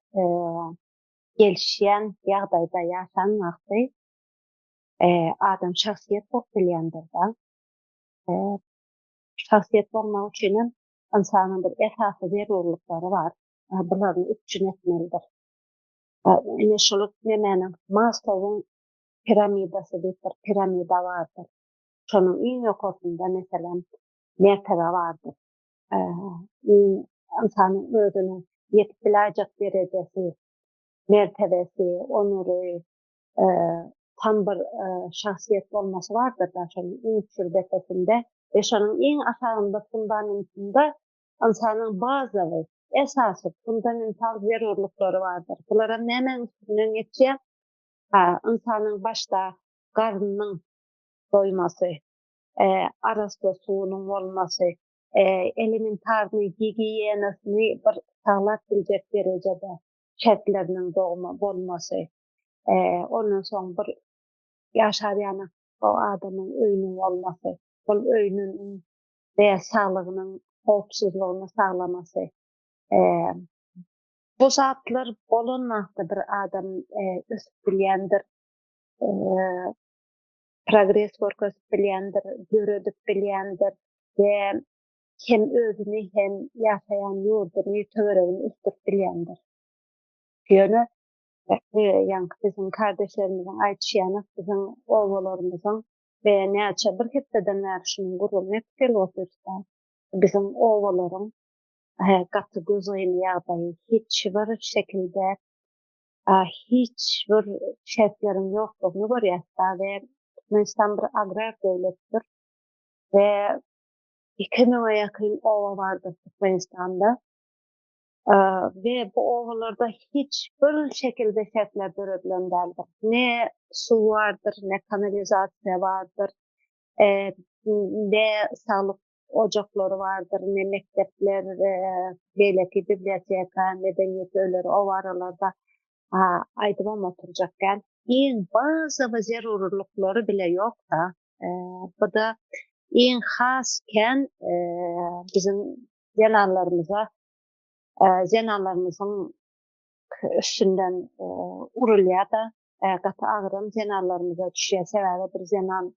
gelişýän ýagdaýda ýaşan wagty adam şahsiýet bolup bilýändir da. Şahsiýet bolmak üçin insanyň bir esasy zerurlyklary bar. Bularny üçin etmelidir. Ene şoluk nemeniň Maslow'un piramidasy diýip bir piramida bardyr. Şonuň iň ýokosunda meselem mertebe bardyr. İnsanyň özüne ýetip biläjek derejesi, mertebesi, onury, tam bir şahsiýet bolmasy bardyr da şonuň iň sürbetesinde ve şonuň iň aşagynda fundamentinde insanyň bazawy, esasy, fundamental zerurlyklary bardyr. Bulara näme üstünden geçýär? İnsanyň başda garnynyň doýmasy, arasda suwunyň bolmasy, elementarny gigiyenasyny bir saglap biljek derejede şertleriniň bolmasy, ondan soň bir ýaşarýan o adamyň öýüniň bolmasy, bol öýünün we saglygynyň howpsuzlygyny saglamasy. Bu zatlar bolan wagtda bir adam ösüp bilýändir, progres görkezip bilýändir, göredip bilýändir we hem özüni hem ýaşaýan ýurduny töweregini üstüp bilýändir. Ýöne Yani bizim kardeşlerimizin aytşýany bizim owalarymyzyň ve näçe bir hepden bäri şunuň gurulmak kelýär. Bizim owalaryň gaty gözeýin ýagdaýy hiç bir şekilde hiç bir şertlerin ýoklugyny görýär we Türkmenistan bir agrar döwletdir we 2000'e ýakyn owa bardyr Türkmenistanda. Ve bu ovalarda hiçbir şekilde şertler dörebilen däldir. Ne su vardır, ne kanalizasiya vardır, ne sağlık ocakları vardır, ne mektepler, beýleki biblioteka, medeniyet öýleri o aralarda aýdymam oturjakken. En bazı ve zerurlukları bile yok da, bu da en hasken bizim zenallarımıza zenallarımızın üstünden urulýar da gaty agrym zenallarymyza düşýär. Sebäbi bir zenan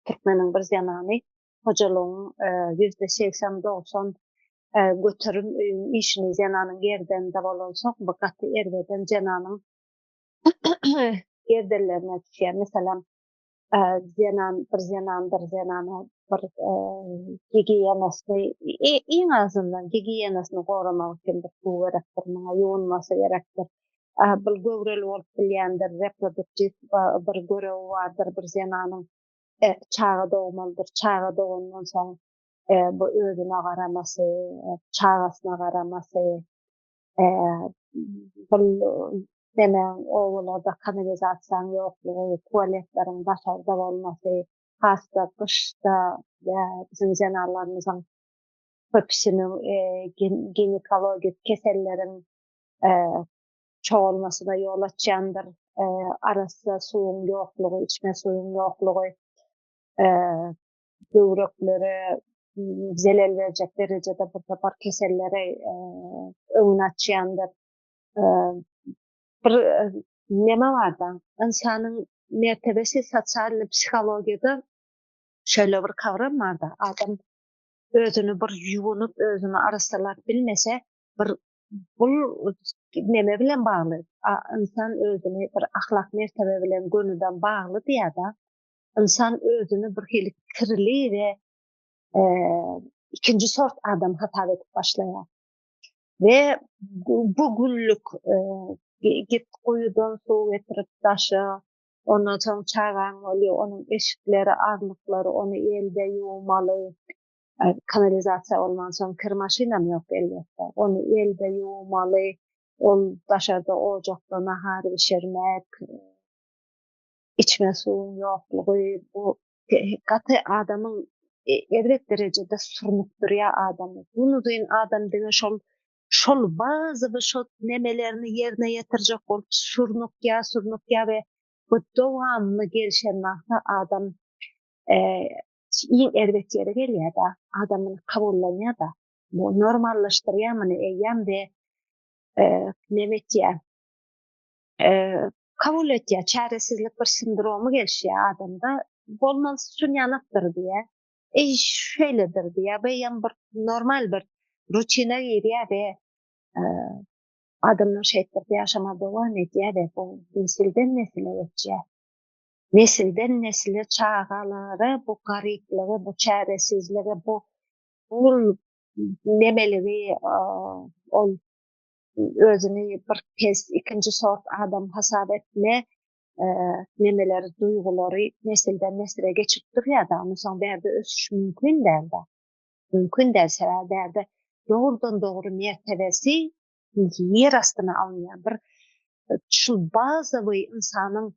Türkmeniň bir zenany hojalygyň %80-90 götürüm işini zenanyň gerdeninde bolansak bu gaty erweden zenanyň gerdellerine düşýär. Meselem zenan bir zenany bir gigiýenasy en azından gigiýenasyny goramak üçin bir su gerekdir, ýuwunmasy gerekdir. Bu göwreli bolup bilýändir, reproduktiv bir görewi bardyr bir zenanyň çağa dogmalydyr. Çağa dogandan soň bu özüne garamasy, çağasyna garamasy, demek owalarda kanalizasiýaň ýoklugy, tualetleriň başarda bolmasy, hasta kışda bizim zenallarymyzyň köpüsiniň ginekologik keselleriň çoğalmasyna ýol açýandyr. Arasy suwuň ýoklugy, içme suwuň ýoklugy, böwreklere zelal berjek derejede bir kesellere öňüni açýandyr. Bir neme var da, insanyň mertebesi sosial psihologiýada şöyle bir kavram var da, adam özünü bir ýuwunup, özüni arastalap bilmese, bir bul neme bilen bagly. İnsan özüni bir ahlak mertebe bilen gönülden bagly diýär-de. İnsan özüni bir hili kirli we ikinji sort adam hata edip başlaýar. Ve bu günlük git kuyudan su getirip taşı, ondan soň çağan oluyor, onun eşikleri, arlıkları, onu elde yuwmaly. Kanalizasiya olman soň kir maşynam ýok elbetde. Onu elde yuwmaly, ol daşarda ocakda nahar bişirmek, içme suwuň ýoklugy, bu gaty adamyň edrek derejede surnukdurýar adamy. Bunu diýen adam diňe şol bazı bir şol nemelerini yerine yetirjek bolup surnukya ve bu dowamly gelişen wagtda adam en erwet ýere gelýär da, adamyny kabullanýar da, bu normallaşdyrýarmyny eýýän we neme diýär, kabul etýär, çaresizlik bir sindromu gelişýär adamda, bolmasy üçin ýanapdyr diýär. Şöyledir diýär, beýan bir normal bir rutina girýär we adamlar şeýtdirip ýaşamada dowam edýär we bu nesilden nesile geçýär. Nesilden nesile çağalary, bu garyplygy, bu çaresizligi, bu nemeligi, ol özüni bir pes ikinji sort adam hasap etme nemeleri, duygulary nesilden nesile geçip durýar da, ony soň berde ösüş mümkin däl da. Mümkin däl sebäbi doğrudan doğru mertebesi yer astyna alınýan bir şu bazawy insanyň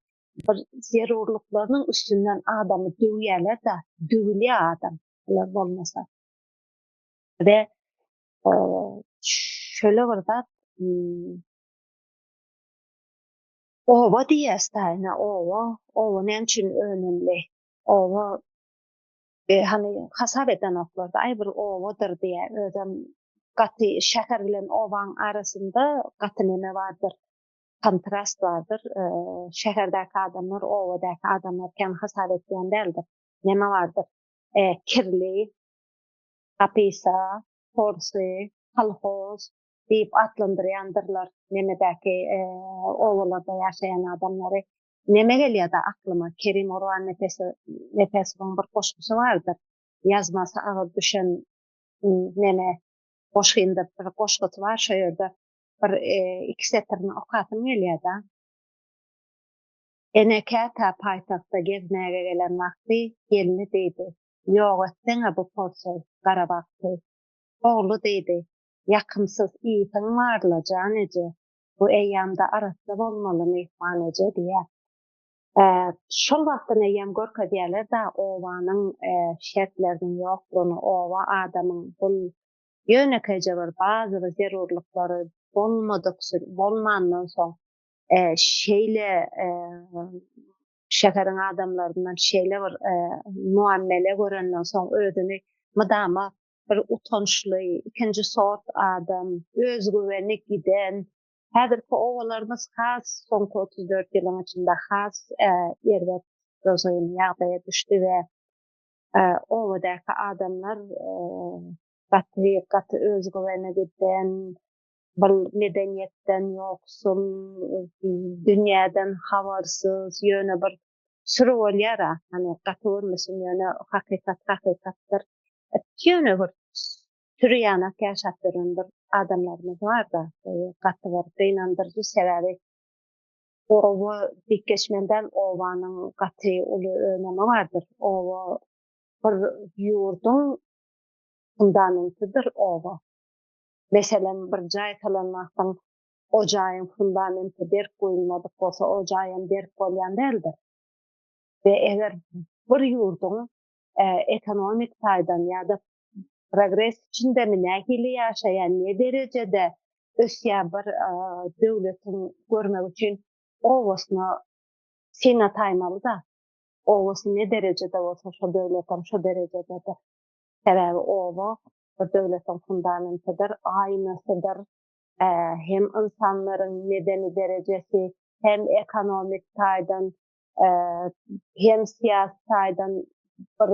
bir zerurluklarynyň üstünden adamy döwýärler da, döwülýär adam. Olar bolmasa. Ve şöyle bir zat, owa diýär, owa näçin önemli? Owa hani hasap eden oklarda ay bir owadyr diýär. Özüm gaty şäher bilen owaň arasynda gaty neme bardyr? Kontrast vardır. Şehirdeki adamlar, ovadaki adamlar kendi hasar etkiyen değildir. Neme vardır? Kirli, kapisa, korsi, halhoz, deyip atlandırıyandırlar nemedeki ovalarda yaşayan adamları. Neme geliyor da aklıma Kerim Orhan Nefes'in bir koşkusu vardır. Yazması ağır düşen neme koşkuyunda bir koşkusu var. Şöyle bir iki setirini okatım geliyor da. Eneke ta paytakta gezmeye gelen vakti gelini deydi. Yok etsene bu porsoy Karabak'tı. Oğlu deydi. Yakımsız iyisin varla canece. Bu eyyamda arasında olmalı mihmanece diye. Şol vaktin eyyam gorka diyeler da ovanın şertlerinin yokluğunu, ova adamın bul yönekece var bazı zerurlukları bolmandan son şeyle şekerin adamlarından şeyle var muamele görenden son ödünü madama bir utançlı ikinci sort adam özgüveni giden häzirki ovalarımız has son 34 yılın içinde has yervet rozayın ýagdaýa düştü ve ovadaki adamlar katı özgüveni giden medeniyetten yoksul, dünyadan havarsız, yöne bir sürü olyara, hani katı olmasın yöne hakikattır. Yöne bir sürü yanak yaşattırın bir adamlarımız var da, katı var, inandırıcı sebebi. Ova dikkeşmenden ovanın katı ulu önemi vardır. Ova bir yurdun fundamentıdır ova. Mesela bir jay talanmaktan o jayın fundamenti berk koyulmadık bolsa o jayın berk bolýan däldir. Ve eger bir yurdun ekonomik taýdan ýa-da progress içinde mi nähili ýaşaýan, ne derecede ösýär bir döwletin görmek üçin owasyna sena taýmaly da. Owasy ne derecede bolsa şo döwletin şo derecede de. Sebäbi owa bir döwletin fundamentidir, aýnasydyr. Hem insanların medeni derecesi, hem ekonomik taýdan, hem siyasi taýdan bir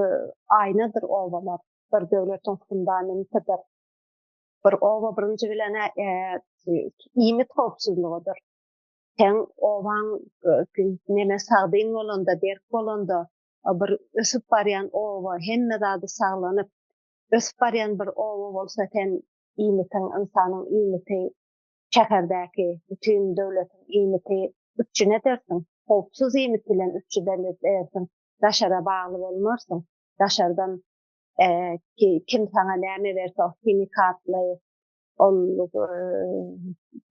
aýnadyr owalar. Bir döwletin fundamentidir. Bir owa birinji bilen iými topsuzlygydyr. Sen owaň neme sagdyn bolanda, berk bolanda bir ösüp barýan owa hemme zady saglanyp ösüp barýan bir owa bolsa sen iýmitiň insanyň iýmiti şäherdäki bütün döwletin iýmiti üçine dersin. Hopsuz iýmit bilen üçü dersin. Daşara bagly bolmarsyň. Daşardan kim sana näme berse seni katly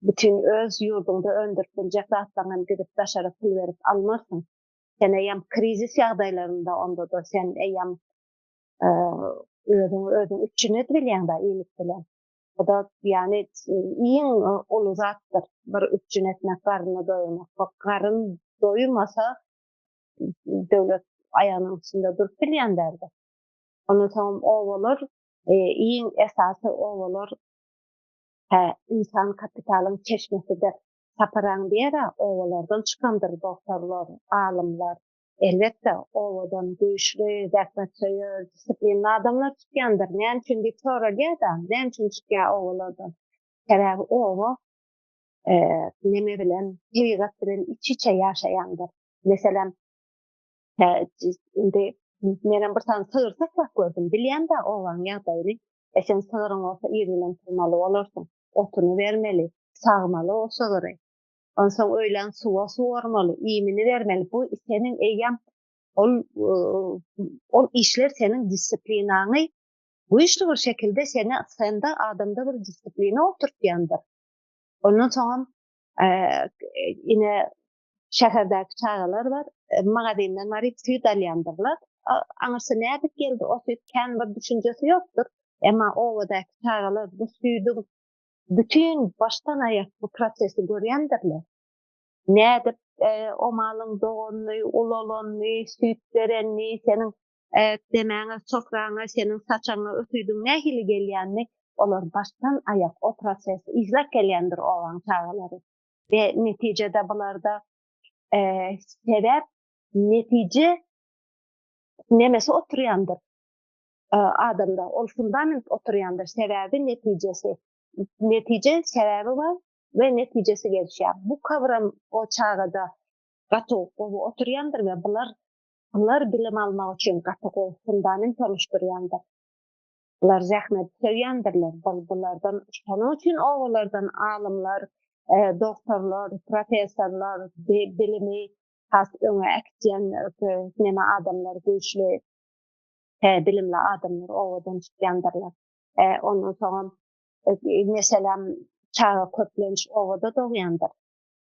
bütün öz yurdunda öndürtülecek zatlardan gidip daşara pul verip almarsın. Sen eýam krizis ýagdaýlarynda onda da sen eýam özüň üçine bilýän da iýmit bilen. O da yani iň ulu zatdır. Bir üçün etmek, garını doyurmak. Garın doyurmasa döwlet ayağının üstünde durup bilýän derdi. Onu tam ovalar iň esasy ovalar insan kapitalın çeşmesidir. Saparan diýär ovalardan çykandyr doktorlar, alymlar. Elbette ovadan güýçli, zähmetçi, disiplinli adamlar çykýandyr. Näme üçin diýip soralýar da, näme üçin çykýar ovalardan? Sebäbi ova neme bilen, tabiat bilen iç-içe ýaşaýandyr. Meselem, indi menen bir tane sığır saklap gördüm. Bilýän da owaň ýagdaýyny. Sen sığırın olsa ýerinden turmaly bolarsyň. Otuny bermeli, sagmaly o sığıry. Onsoň öýlen suwa suwarmaly, iýmini bermeli. Bu senin eýam ol işler senin disiplinany güýçli bir şekilde sende adamda bir disiplina oturtýandyr. Ondan soň ine şäherdäki çağalar var. Magazyndan barip süýt alýandyrlar. Aňyrsy näde geldi, o süýt kän bir düşünjesi ýokdur. Emma owadaky çağalar bu süýdüň bütün baştan aýak bu prosesi görýändirler. Näde o malyň doğanly, ulalany, süýt berenli, senin demäňe, sofraňa, senin saçaňa, ötüýdüň nähili gelýänini olar baştan aýak o prosesi izlep gelýändir owaň çağalary. Ve netijede bularda sebäp, netije nemesi oturýandyr. Adamda ol fundament oturýandyr, sebäbi netijesi. netice sebebi var ve neticesi gelişýär. Bu kavram o çağda gaty oturýandyr we bular bilim almak üçin gaty fundament oluşturýandyr. Bular zähmet çekýändirler. Bulardan şonuň üçin owalardan alymlar, doktorlar, professorlar, bilimi has öňe ekdiýen näme adamlar güýçli bilimli adamlar owadan çykýandyrlar. Ondan soň mesela çağa köplenç owada dogýandyr.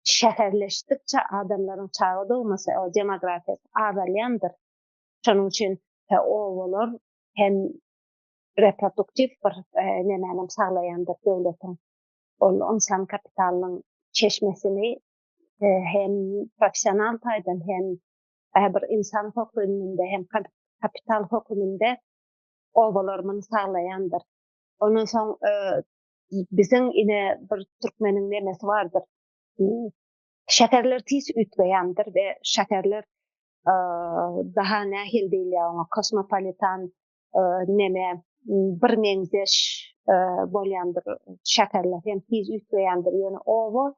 Şäherleşdikçe adamlaryň çağa dogmasy o demografiýasy azalýandyr. Şonuň üçin owalar hem reproduktif bir nämänem saglaýandyr döwletiň. Ol insan kapitalynyň çeşmesini hem professional taýdan hem bir insan hukumunde hem kapital hukumunde owalarmyny saglaýandyr. Ondan soň biziň ine bir türkmeniň nemesi bardyr. Şäkerler tis ütleýändir we şäkerler daha nähil diýilýär, kosmopolitan neme bir meňzeş bolýandyr şäkerler hem tis ütleýändir. Ýöne owa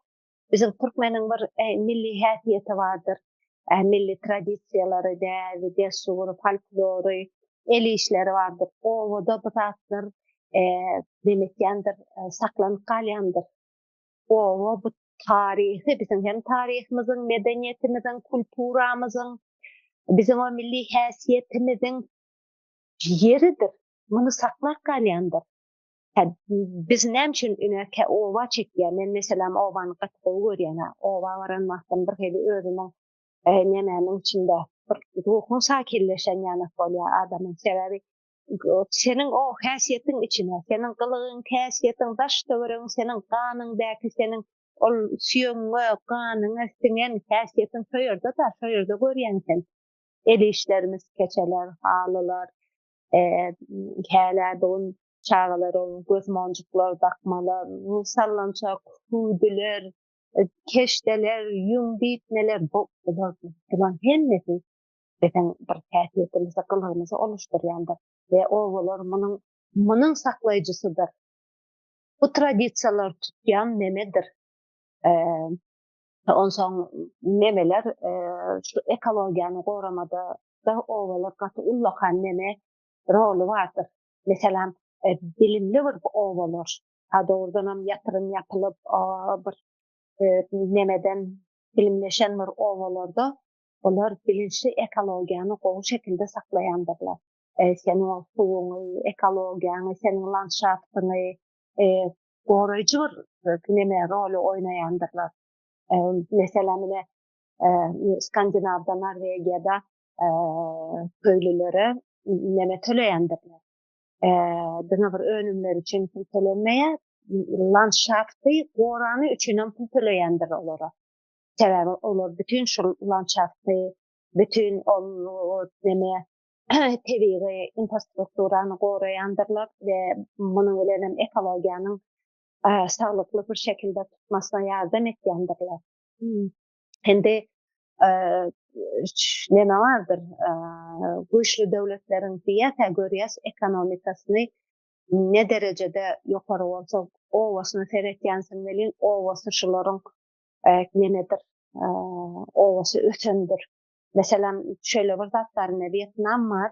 biziň türkmeniň bir milli häsiýeti bardyr. Milli tradisiýalary, däri, desury, folklory, el işleri bardyr. Owada bu zatlar demeýändir, saklanyp galýandyr. Owa bu tarihi, bizim hem tarihimizin, medeniyetimizin, kulturamızın, bizim o milli häsiýetimizin yeridir. Bunu saklap galýandyr. Biz nämçin ünäke owa çekýär? Men meselem owany gatly görýän, owa baranmakdan bir hili özüniň nämäniň içinde bir ruhun sakinleşen ýaly bolýar adamyň sebebi. Senin o häsiýetiň içine, senin gylygyň, häsiýetiň, daş döwreň, senin ganyň däki, senin ol süýüňe, ganyňa singen häsiýetiň söýerde da, söýerde görýänsen. El işlerimiz keçeler, halylar, hälädon çağalar, gözmonjuklar, dakmalar, sallançak, hüýdüler, keşdeler, ýüňditneler, bular hemmesi bizim bir häsiýetimizi, gylygymyzy oluşturýandyr we owalar munyň saklaýjysydyr. Bu tradisiýalar tutýan nemedir? Ondan soň nemeler şu ekologiýany goramada da owalar gaty ullakan neme rolu bardyr. Mesela bilimli bir owalar, doğrudan ýatyrym ýapylyp bir nemeden bilimleşen bir owalarda olar bilinçli ekologiýany gowy şekilde saklaýandyrlar. Senin o suwuňy, ekologiýany, senin landşaftyny goraýjy bir neme rolu oýnaýandyrlar. Mesela mine Skandinavda, Norwegiýada köylülere neme töleýändirler. Buna bir önümler için pul tölenmeýär, landşafty gorany üçin pul töleýändir olara. Sebebi olar bütün şu landşafty, bütün o neme tebiği infrastrukturany goraýandyrlar we munyň bilen ekologiýanyň sağlıklı bir şekilde tutmasına yardım etýändirler. Şimdi neme vardır? Güçlü devletleriň diýe kategoriýas ekonomikasyny ne derecede ýokary bolsa, owasyny seretýänsiň welin owasy şolaryň nemedir? Owasy ösendir. Mesela şöyle bir zatlaryna Vietnam var.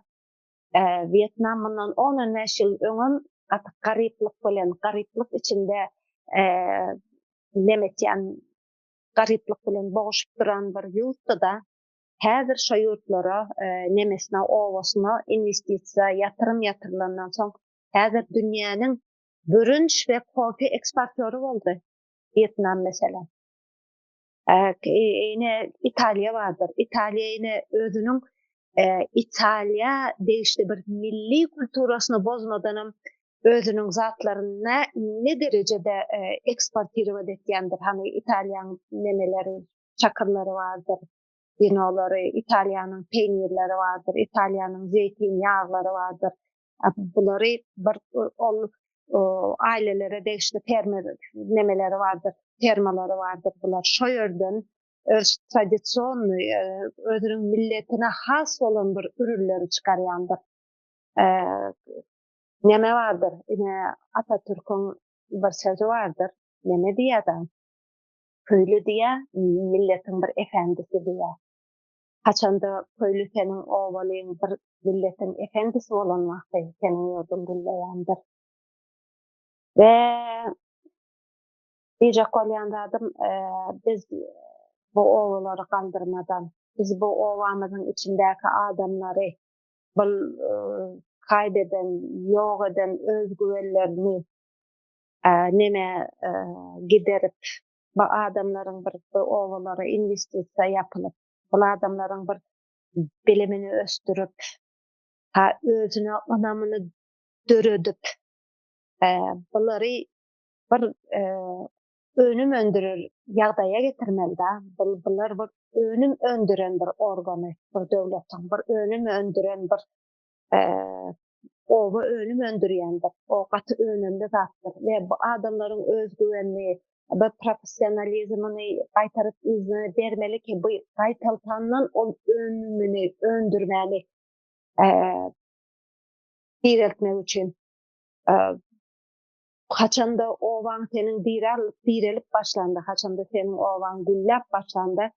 Vietnam'dan 10 näşil öňün garyplyk bilen, garyplyk içinde nemetýän garyplyk bilen boğuşup duran bir ýurtda da häzir şo ýurtlara nemesine, owasyna investisiýa, ýatyrym ýatyrylandan soň häzir dünýäniň bürünç we kofe eksportörü boldy. Vietnam mesela. Ine Italiýa bardyr. Italiýa ine özüniň İtalya değişti bir milli kulturasyny bozmadan özünün zatlaryna ne derecede eksportiýe edýändir. Hani İtalyan nemeleri, çakırları vardır, vinolary, İtalyanyň peynirleri vardır, İtalyanyň zeytin ýağlary vardır. Bulary bir ailelere değişti fermer nemeleri vardır, fermalary vardır. Bular şo ýerden öz tradisiýony, özüniň milletine has bolan bir ürünleri çykarýandyr. Neme vardır? Ine Atatürk'ün bir sözü vardır. Neme diýe adam? Köylü diye milletin bir efendisi diye. Haçanda köylü senin ovalyň bir milletin efendisi bolan wagty senin ýurdun gülleýändir. Ve diyecek bolýandadım, biz bu ovalary kaldırmadan, biz bu ovamyzyň içindäki adamlary bul kaýdeden, ýok eden özgüwenlerini neme giderip bu adamlaryň bir owalara investisiýa ýapylyp, bu adamlaryň bir bilimini östürüp, özüne anamyny döredip, bulary bir önüm öndürür ýagdaýa getirmeli-de. Bular bir önüm öndüren bir organy, bir döwletiň bir önüm öndüren bir owa önüm öndürýändir. O gaty önemli zatdyr we bu adamlaryň özgüwenini, bu professionalizmini gaýtaryp izine bermeli ki bu gaýtaltandan o önümini öndürmeli diretmek üçin. Haçanda owaň senin direlip başlandy, haçanda senin owaň güllap başlandy,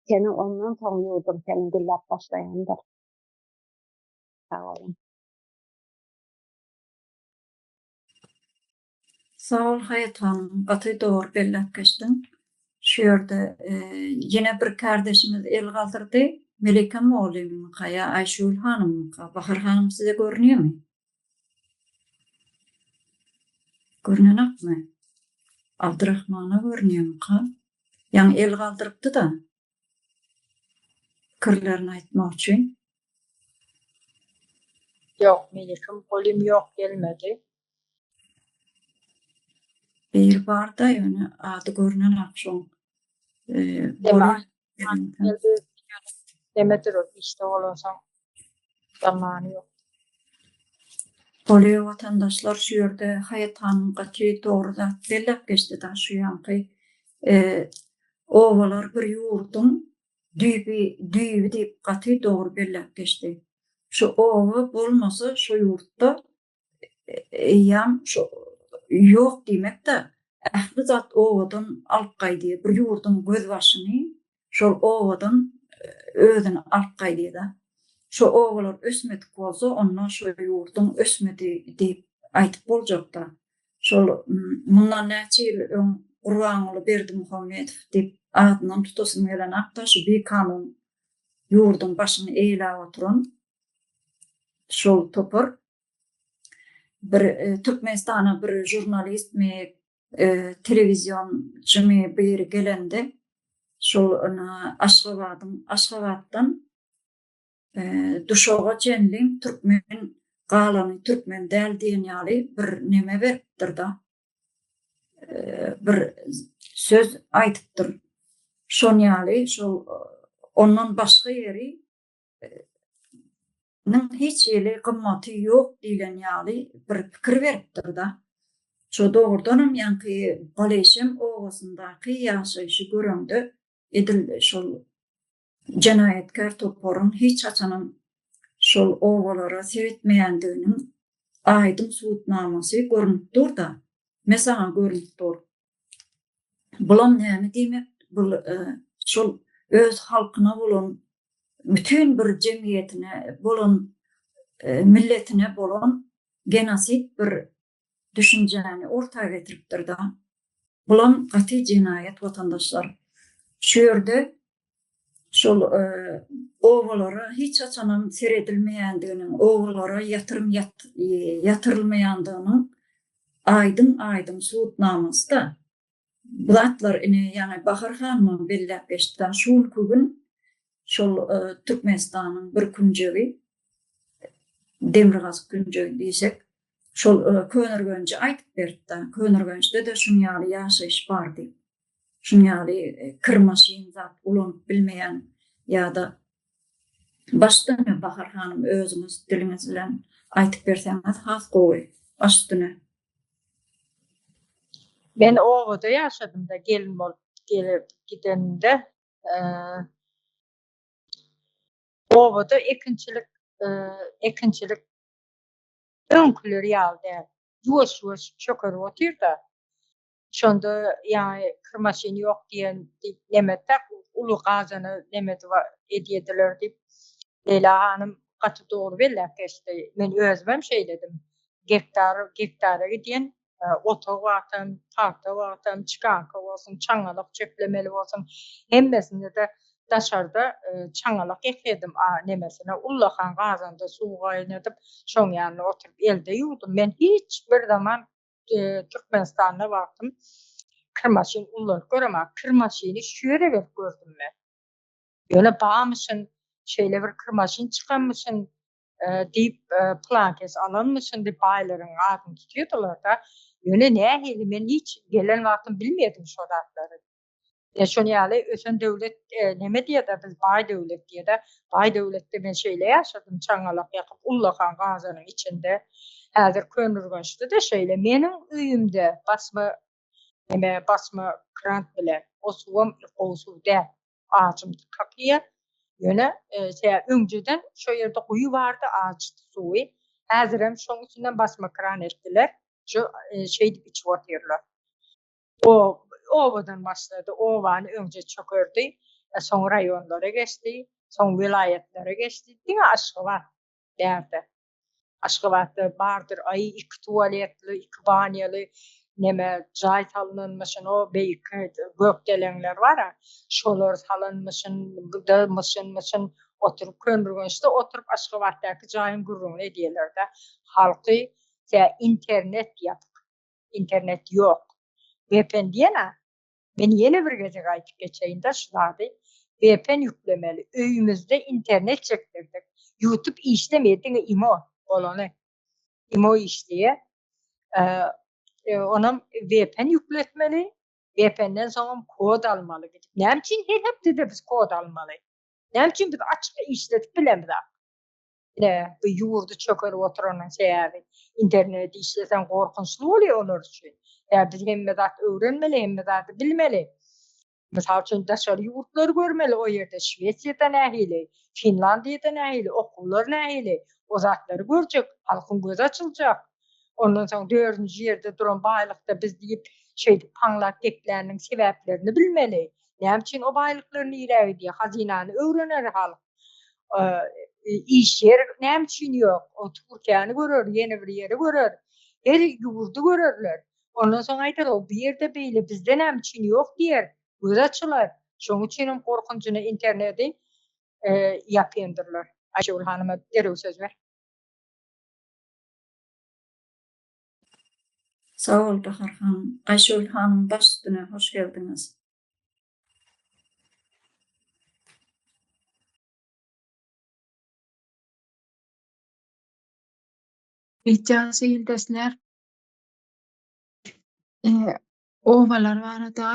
seni ondan soň ýurdun senin güllap başlaýandyr. Sag olun. Sağ ol Hayat Hanım, gaty dogry bellep geçdin. Şu ýerde ýene bir kardeşimiz el galdyrdy. Melike Moğolymyň kaya Ayşegül hanymyň, Bahar hanım size görünýärmi? Görünýärmi? Abdurrahmana görünýärmi? Ýani el galdyrypdy da. Kirlerini aýtmak üçin. Yok, melikim olim yok gelmedi. Bir barda ýöne ady görünen akşam. Demedir o işte olansan zamanı yok. Bolýa watandaşlar şu ýerde Hayat Hanım gaty dogry zat bellep geçdi da şu ýanky owalar bir ýurdun düýbi diýip gaty dogry bellep geçdi. Şu owa bolmasa şu ýurtda ýam şu ýok diýmekde ähli zat owadan alyp gaýdy. Bir ýurdun göz başyny şol owadan özüni alyp gaýdy da. Şu owalar ösmedik bolsa, ondan şu ýurdun ösmedi diýip aýtyp boljak da. Şol mundan näçe ýyl Gurbanuly Berdimuhammedow diýip adyny tutasym gelen aktaş bir kanun ýurdun başyny eýläp oturan şol topar bir Türkmenistana bir jurnalist mi televizyonçy mi bir gelende şol Aşgabatdan duşoga jenlim Türkmen galany Türkmen däl diýen ýaly bir neme beripdir da. Bir söz aýtypdyr. Şon ýaly şol ondan başga ýeri hiç ýeli gymmaty ýok diýlen ýaly bir pikir beripdir da. Şo dogrudanam ýanky Baleşem owasyndaky ýaşaýyşy görende edil şol jenaýetkar toparyň hiç açanam şol owalara seretmeýändiginiň aýdym suwutnamasy görünipdir da. Mesela görünipdir. Bulam näme diýmek? Bul şol öz halkyna bolan bütün bir jemgyýetine bolan milletine bolan genosit bir düşünjeni ortaga getiripdir da. Bulam gaty jenaýet watandaşlar. Şu ýerde şol owalara hiç açanam seredilmeýändiginiň, owalara ýatyrylmaýandygynyň aýdym suwutnamasy da. Bulatlar ýani Bahar hanymyň bellep geçdiň şol gün şol Türkmenistanyň bir günjegi Demirgaz günjegi diýsek, şol Könürgenji aýtyp berdi. Könürgenjde de şuň ýaly ýaşaýyş bar diýip. Şuň ýaly kırmaşyn zat ulanyp bilmeýän ýa-da başdan Bahar hanym özüňiz diliňiz bilen aýtyp berseňiz has gowy başdyna. Ben Owada yaşadım da gelin bolup gelip gidende Owada ekinçilik öňküleri ýaly däl. Ýuwaş çöker otyr da Şonda yani kırmaşyn yok diýen nemetek ulu gazany nemet edýediler diýip Leyla hanım gaty dogry bellek geçdi. Men özümem şeýledim. Gektara gidýän oto wagtym, parta wagtym, çykanka bolsun, çaňalyk çöplemeli bolsun, hemmesinde de daşarda çaňalyk ekledim. Nemesine ullahan gazanda suw gaýnadyp, şoň ýanyna oturup elde ýurdum. Men hiç bir zaman Türkmenistanda baktım. Kırmaşyn ullar göremek. Kırmaşyny şöyle bir gördüm ben. Böyle bağmışsın, şeyle bir kırmaşyn çıkanmışsın deyip plankes alanmışsın deyip bayların adını tutuyordular da. Öyle ne heli men hiç gelen vaktim bilmiyordum şu rahatları. Şonu yani ösen devlet neme diye de biz bay devlet diye de bay devlette ben şeyle yaşadım çaňalak yakıp ullakan gazanın içinde. Hazır kömürgünçtü de şeyle menin üyümde basma krant bile o suwam osuw de ağacım kakıya yöne öňjeden şo ýerde guýy bardy ağaç suwy. Häzirem şoň üstünden basma kran etdiler. Şu şeydi içip oturýarlar. O obadan başladı. Obany öňje çökerdi. Soň raýonlara geçdi. Soň vilayetlere geçdi. Diňe Aşgabat därdi. Aşgabatda bardyr ay 2 tualetli, 2 banyaly neme jaý salynmaşyn o beýik gökdelenler bar-a. Şolar salynmaşyn, buda oturup kömürgünçde oturup Aşgabatdaky jaýyň gurrugyny edýärler-de. Halky internet ýatyk. İnternet yok. VPN diýene men ýene bir gece gaýtyp geçeýin-de şulady. VPN yüklemeli. Öýümizde internet çekdirdik. YouTube işlemedi imo bolany. Imo işleýär. Onam VPN yükletmeli. VPN'den soňra kod almaly. Näçin her hepde biz kod almaly? Näçin biz açyk işletip bilemdi? Bu ýurdu çöker oturan şeýäri. Interneti işlesen gorkunçly bolýar olar üçin. Biz hemme zat öwrenmeli, hemme zat bilmeli. Mesela üçin daşary ýurtlar görmeli o ýerde. Şweçiýada nähili, Finlandiýada nähili, okullar nähili. O zatlary görjek, halkyň gözi açyljak. Ondan soň 4-nji ýerde duran baýlykda biz diýip şeýdi paňlap gekleriniň sebäplerini bilmeli. Näçin o baýlyklaryny ýeregi diýip hazinany öwrener halk. İş yer näçin ýok? O Türkiýany görer, ýene bir ýeri görer. Her ýurdu görerler. Ondan soň aýtar o bir ýerde beýle bizde näçin ýok diýer. Göz açylar. Şoň üçin korkunçyny interneti ýapýandyrlar. Aýşegül hanyma dereg söz ber. Sağ ol Bahar hanım. Ayşegül hanım baş üstüne hoş geldiniz. Ýa-da ýyldaşlar owalar barada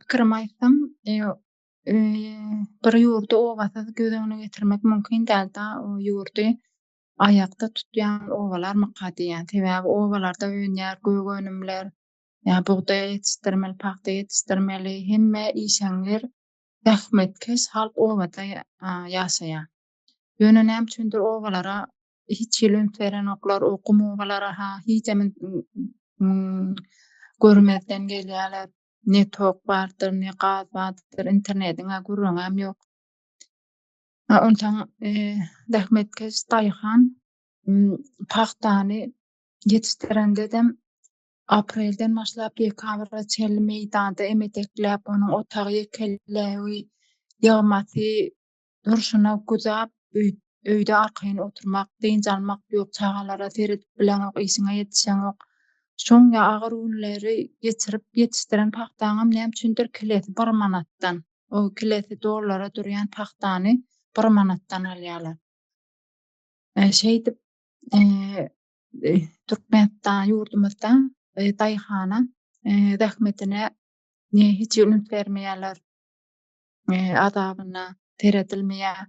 pikirim aýtsam bir ýurdu owasy gözeňine getirmek mümkin däl-de. O ýurdy aýakda tutýan owalar makadyýan. Sebäbi owalarda öňär gögönümler, buğday ýetişdirmeli, paxta ýetişdirmeli, hemme işaňlar zähmetkeş halk owada ýaşaýar. Ýöne näçindir owalara hiç ýylyn veren oklar, okum owalara hiç emin görmezden gelýärler. Ne tok bardyr, ne gaz bardyr, internetiňe gurrunam ýok. Ondan zähmetkeş daýhan paxtany ýetişdirende dem aprelden başlap dekabra çelli meýdanda emetekläp onuň otagy ýekelläbi, ýagmasy durşuna guzap öýde arkaýyn oturmak, dynç almak ýok, çagalara seredip bilen ok, işiňe ýetişen ok. Şoň agyr günleri geçirip ýetişdiren paxtaňam näçindir kilesi 1 manatdan. O kilesi dollara durýan paxtany 1 manatdan alýarlar. Şeýdip Türkmenistan ýurdumyzda daýhana zähmetine hiç ýolun bermeýärler. Adabyna teretilmeýär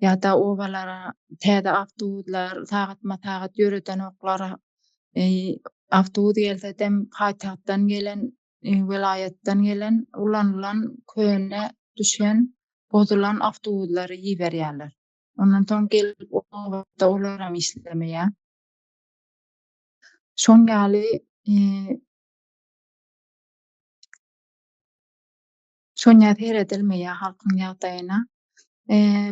ýa-da owalara täze awtobuslar sagat ýöreden oklara awtobus gelse dem paýtagtdan gelen, vilayetden gelen ulan köne düşen, bozulan awtobuslary ýiberýärler. Ondan soň gelip owada olaram işlemeýär. Şoň ýaly şoňa seyredilmeýär halkyň ýagdaýyna.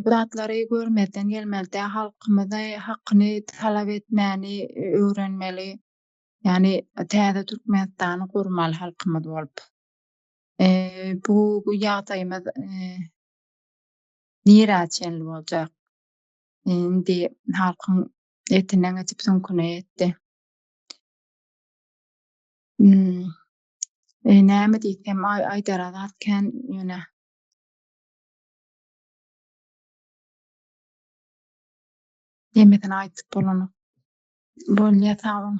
Bu zatlary görmeden gelmelde halkymyza hakyny talap etmäni öwrenmeli. Yani täze Türkmenistany gurmaly halkymyz bolup. Bu ýagdaýymyz nirä boljak. Indi halkyň etinden geçip soňkuny etdi. Näme diýsem aýdar azatken ýöne. Demeden aýdyp bolany. Bolýa taýdym.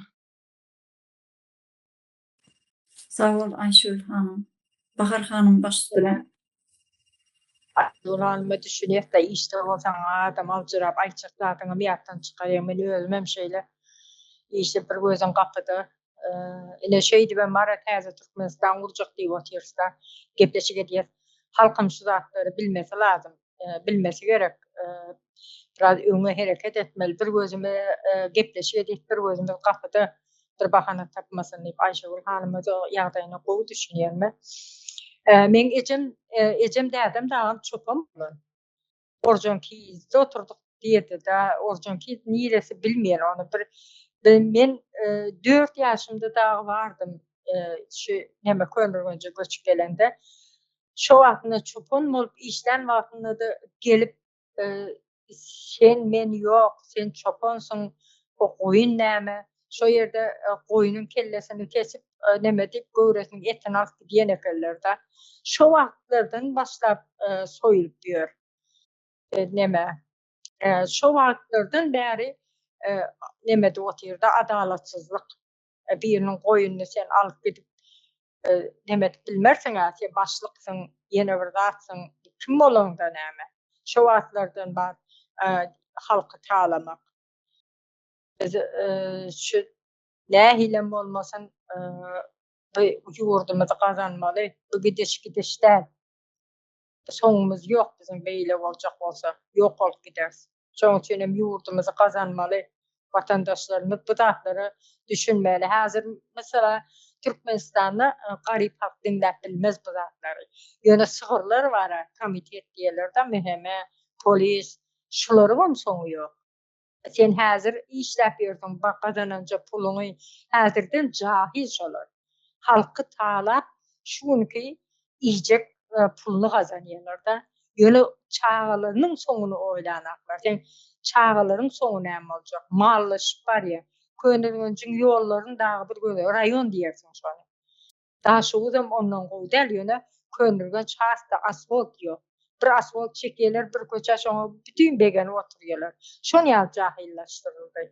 Sağ ol Ayşül hanım. Bahar hanım başladı. Dolanma düşünýär de işte bolsaň adam aljyrap aýçykladyňy miýatdan çykarýar. Men özüm hem şeýle işte bir gözüm gapydy. Ele şeýdi ben mara täze Türkmenistan urjak diýip otyrsda gepleşik edýär. Halkym şu zatlary bilmesi lazım. Bilmesi gerek. Biraz öňe hereket etmeli. Bir gözüme gepleşik edip bir gözüme gapydy. Bir bahana tapmasyn diýip Aýşegül hanymyz o ýagdaýyna gowy düşünýärmi? Men ejem dädem dagam çopammy. Orjanki oturduk diýdi da orjanki niresi bilmeýär onu men 4 ýaşymda dağı bardym. Şu näme Könürgenje göçüp gelende. Şo wagtynda çopon bolup işden wagtynda da gelip sen men ýok, sen çoponsyň, o goýun näme? Şo ýerde goýunyň kellesini kesip näme diýip göwresiniň etini alyp gidýän ekenler-de. Şo wagtlardan başlap soýulyp ýör. Näme? Şo wagtlardan bäri näme diýip otyrda adalatsyzlyk. Biriniň goýunyny sen alyp gidip näme bilmersiň, sen başlyksyň, ýene bir zatsyň, kim bolanda näme? Şo wagtlardan bar halky taýlamak. Biz şu nähilem bolmasyn bu ýurdumyzy gazanmaly, bu gidiş-gidişden soňumuz ýok bizim beýle boljak bolsa, ýok bolup gideriz. Şoň üçin hem ýurdumyzy gazanmaly, watandaşlarymyz bu zatlary düşünmeli. Häzir mesela Türkmenistanda garyp halk dinläp bilmez bu zatlary. Ýöne sygyrlar bar, komitet diýerler-de meheme, polis, şularyň soňy ýok. Sen häzir işläp ýörsiň, bak gazananja puluny häzirden jahil şolar. Halky taýlap şuňky ýejek pulny gazanýarlar-da. Ýöne çağalarynyň soňuny oýlanaklar. Sen çağalaryň soňu näme boljak? Mallaşyp barýar. Könürgenjiň ýollaryny dagy bir göze raýon diýersiň şonu. Daha şu uzam ondan gowy däl ýöne Könürgen çağda asfalt ýok. Bir asfalt çekeler, bir köçe şoňa bütün begeni oturýarlar. Şonu ýa jahillaşdyryldy.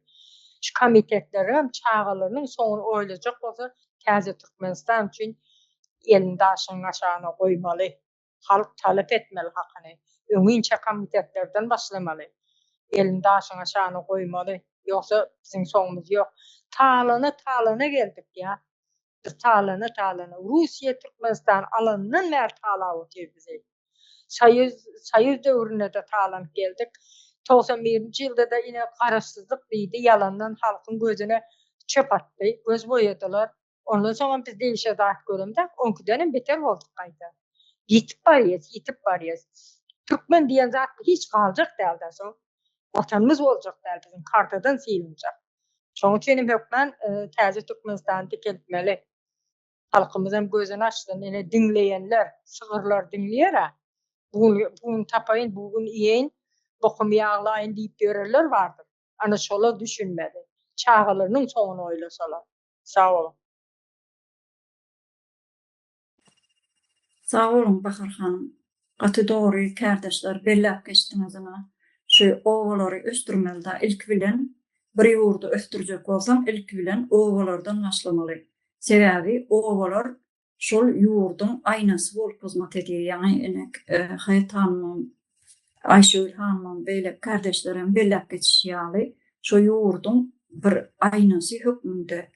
Şu komitetlerim çağalarynyň soňuny oýlajak bolsa, täze Türkmenistan üçin elini daşyň aşagyna goýmaly. Halk talap etmeli hakyny. Öňünçe komitetlerden başlamaly. Elini daşyň aşagyna goýmaly. Ýoksa biziň soňumuz ýok. Talana geldik ýa. Biz talana. Russiýa Türkmenistan alanynyň mer talap otýar bizi. Soýuz döwrüne de talanyp geldik. 91-nji ýylda da ine garaşsyzlyk diýdi, ýalandan halkyň gözüne çöp atdy, göz boýadylar. Ondan soň biz değişe zat görümde, onkudan beter bolduk gaýta. Yitip barýar. Türkmen diýen zat hiç galjak däldi soň. Watanymyz boljak däl, bizim kartadan silinjak. Şoň üçin hökmen täze Türkmenistany dikeltmeli. Halkymyz hem gözüni açdy, ene dinleýänler, sygyrlar dinleýär. Bugün tapaýyn, bugün iýen, bokum ýaglaýyn diýip ýörerler bardyr. Ana şolar düşünmedi. Çağalarynyň soňuny oýlasalar. Sağ olun. Sağ olun Bahar hanım. Gaty dogry kardeşler belläp geçdiňizine. Şu owalary östürmelde ilk bilen bir ýurdu östürjek bolsam ilk bilen owalardan başlamaly. Sebäbi owalar şol ýurdun aýnasy bolup hyzmat edýär. Ýani enek Hayat hanymyň, Aýşegül hanymyň beýle kardeşlerim belläp geçýärli. Şo ýurdun bir aýnasy hökmünde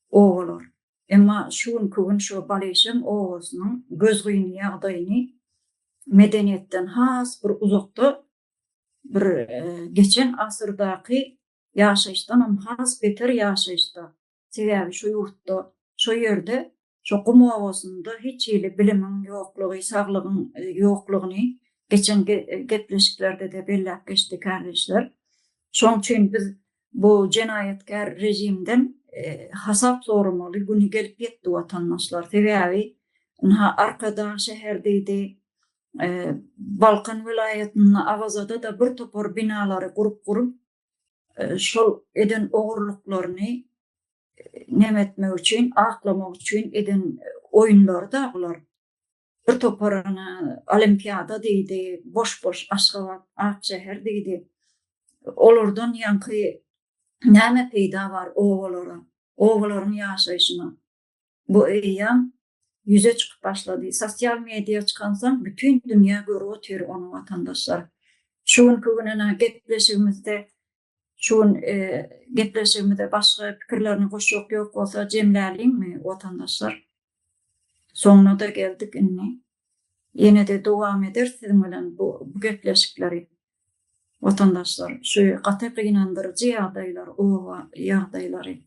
owalar. Emma şunkugün şu baleşim owasynyň gözgüýüni ýagdaýyny medeniýetden has bir uzakda bir geçen asyrdaky ýaşaýyşdan has beter ýaşaýyşda. Sebäbi şu ýurtda, şu ýerde Şu gumawasynda hiç ýyly bilimin ýoklugy, saglygyň ýoklugyny geçen gepleşiklerde de bellep geçdi kardeşler. Şoň üçin biz bu jenayetkär rejimden hasap sormaly güni gelip ýetdi watandaşlar. Sebäbi arkada şeherdeydi, Balkan vilayatynyň Agazada da bir topar binalary gurup şol eden ogurlyklaryny nemetmek üçin, aklamak üçin eden oýunlar da bular. Bir toparana olimpiada diýdi, boş Aşgabat, Akşeher diýdi. Olardan ýanky näme peýda bar owalara, owalaryň ýaşaýyşyna. Bu eýýan yüze çıkıp başlady. Sosial mediýa çykansaň bütün dünýä görüp otyr onu watandaşlar. Şuň kögünene gepleşigimizde başga pikirlerini goşjak ýok bolsa jemläliňmi watandaşlar? Soňuna da geldik inni. Ýene de dowam eder siziň bilen bu gepleşikleri. Watandaşlar, şu gatyk ýynandyrjy ýagdaýlar, owa ýagdaýlary,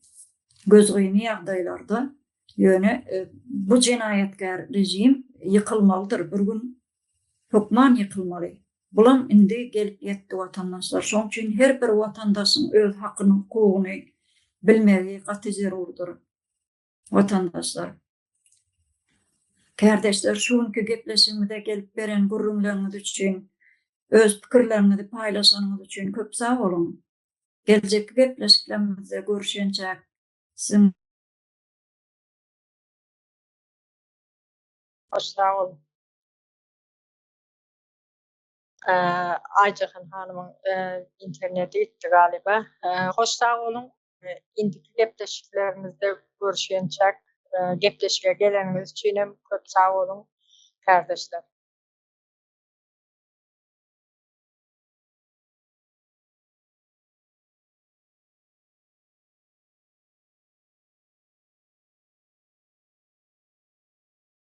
göz gyny ýagdaýlarda ýöne bu jenayetkär rejim ýykylmalydyr. Bir gün hökman ýykylmaly. Bulam indi gelip ýetdi watandaşlar. Şoň üçin her bir watandaşyň öz hakyny, hukugyny bilmegi gaty zerurdur. Watandaşlar. Kardeşler, şuňky gepleşigimizde gelip beren gurrunlaryňyz üçin, öz pikirlerinizi paýlaşanyňyz üçin köp sag bolun. Geljekki gepleşiklerimizde görüşençä siziň Sağ olun. Ayjyhan hanymyň interneti gitdi galiba. Hoş sağ olun. Indiki gepleşiklerimizde görüşençä gepleşige geleniňiz üçin hem köp sağ olun kardeşler.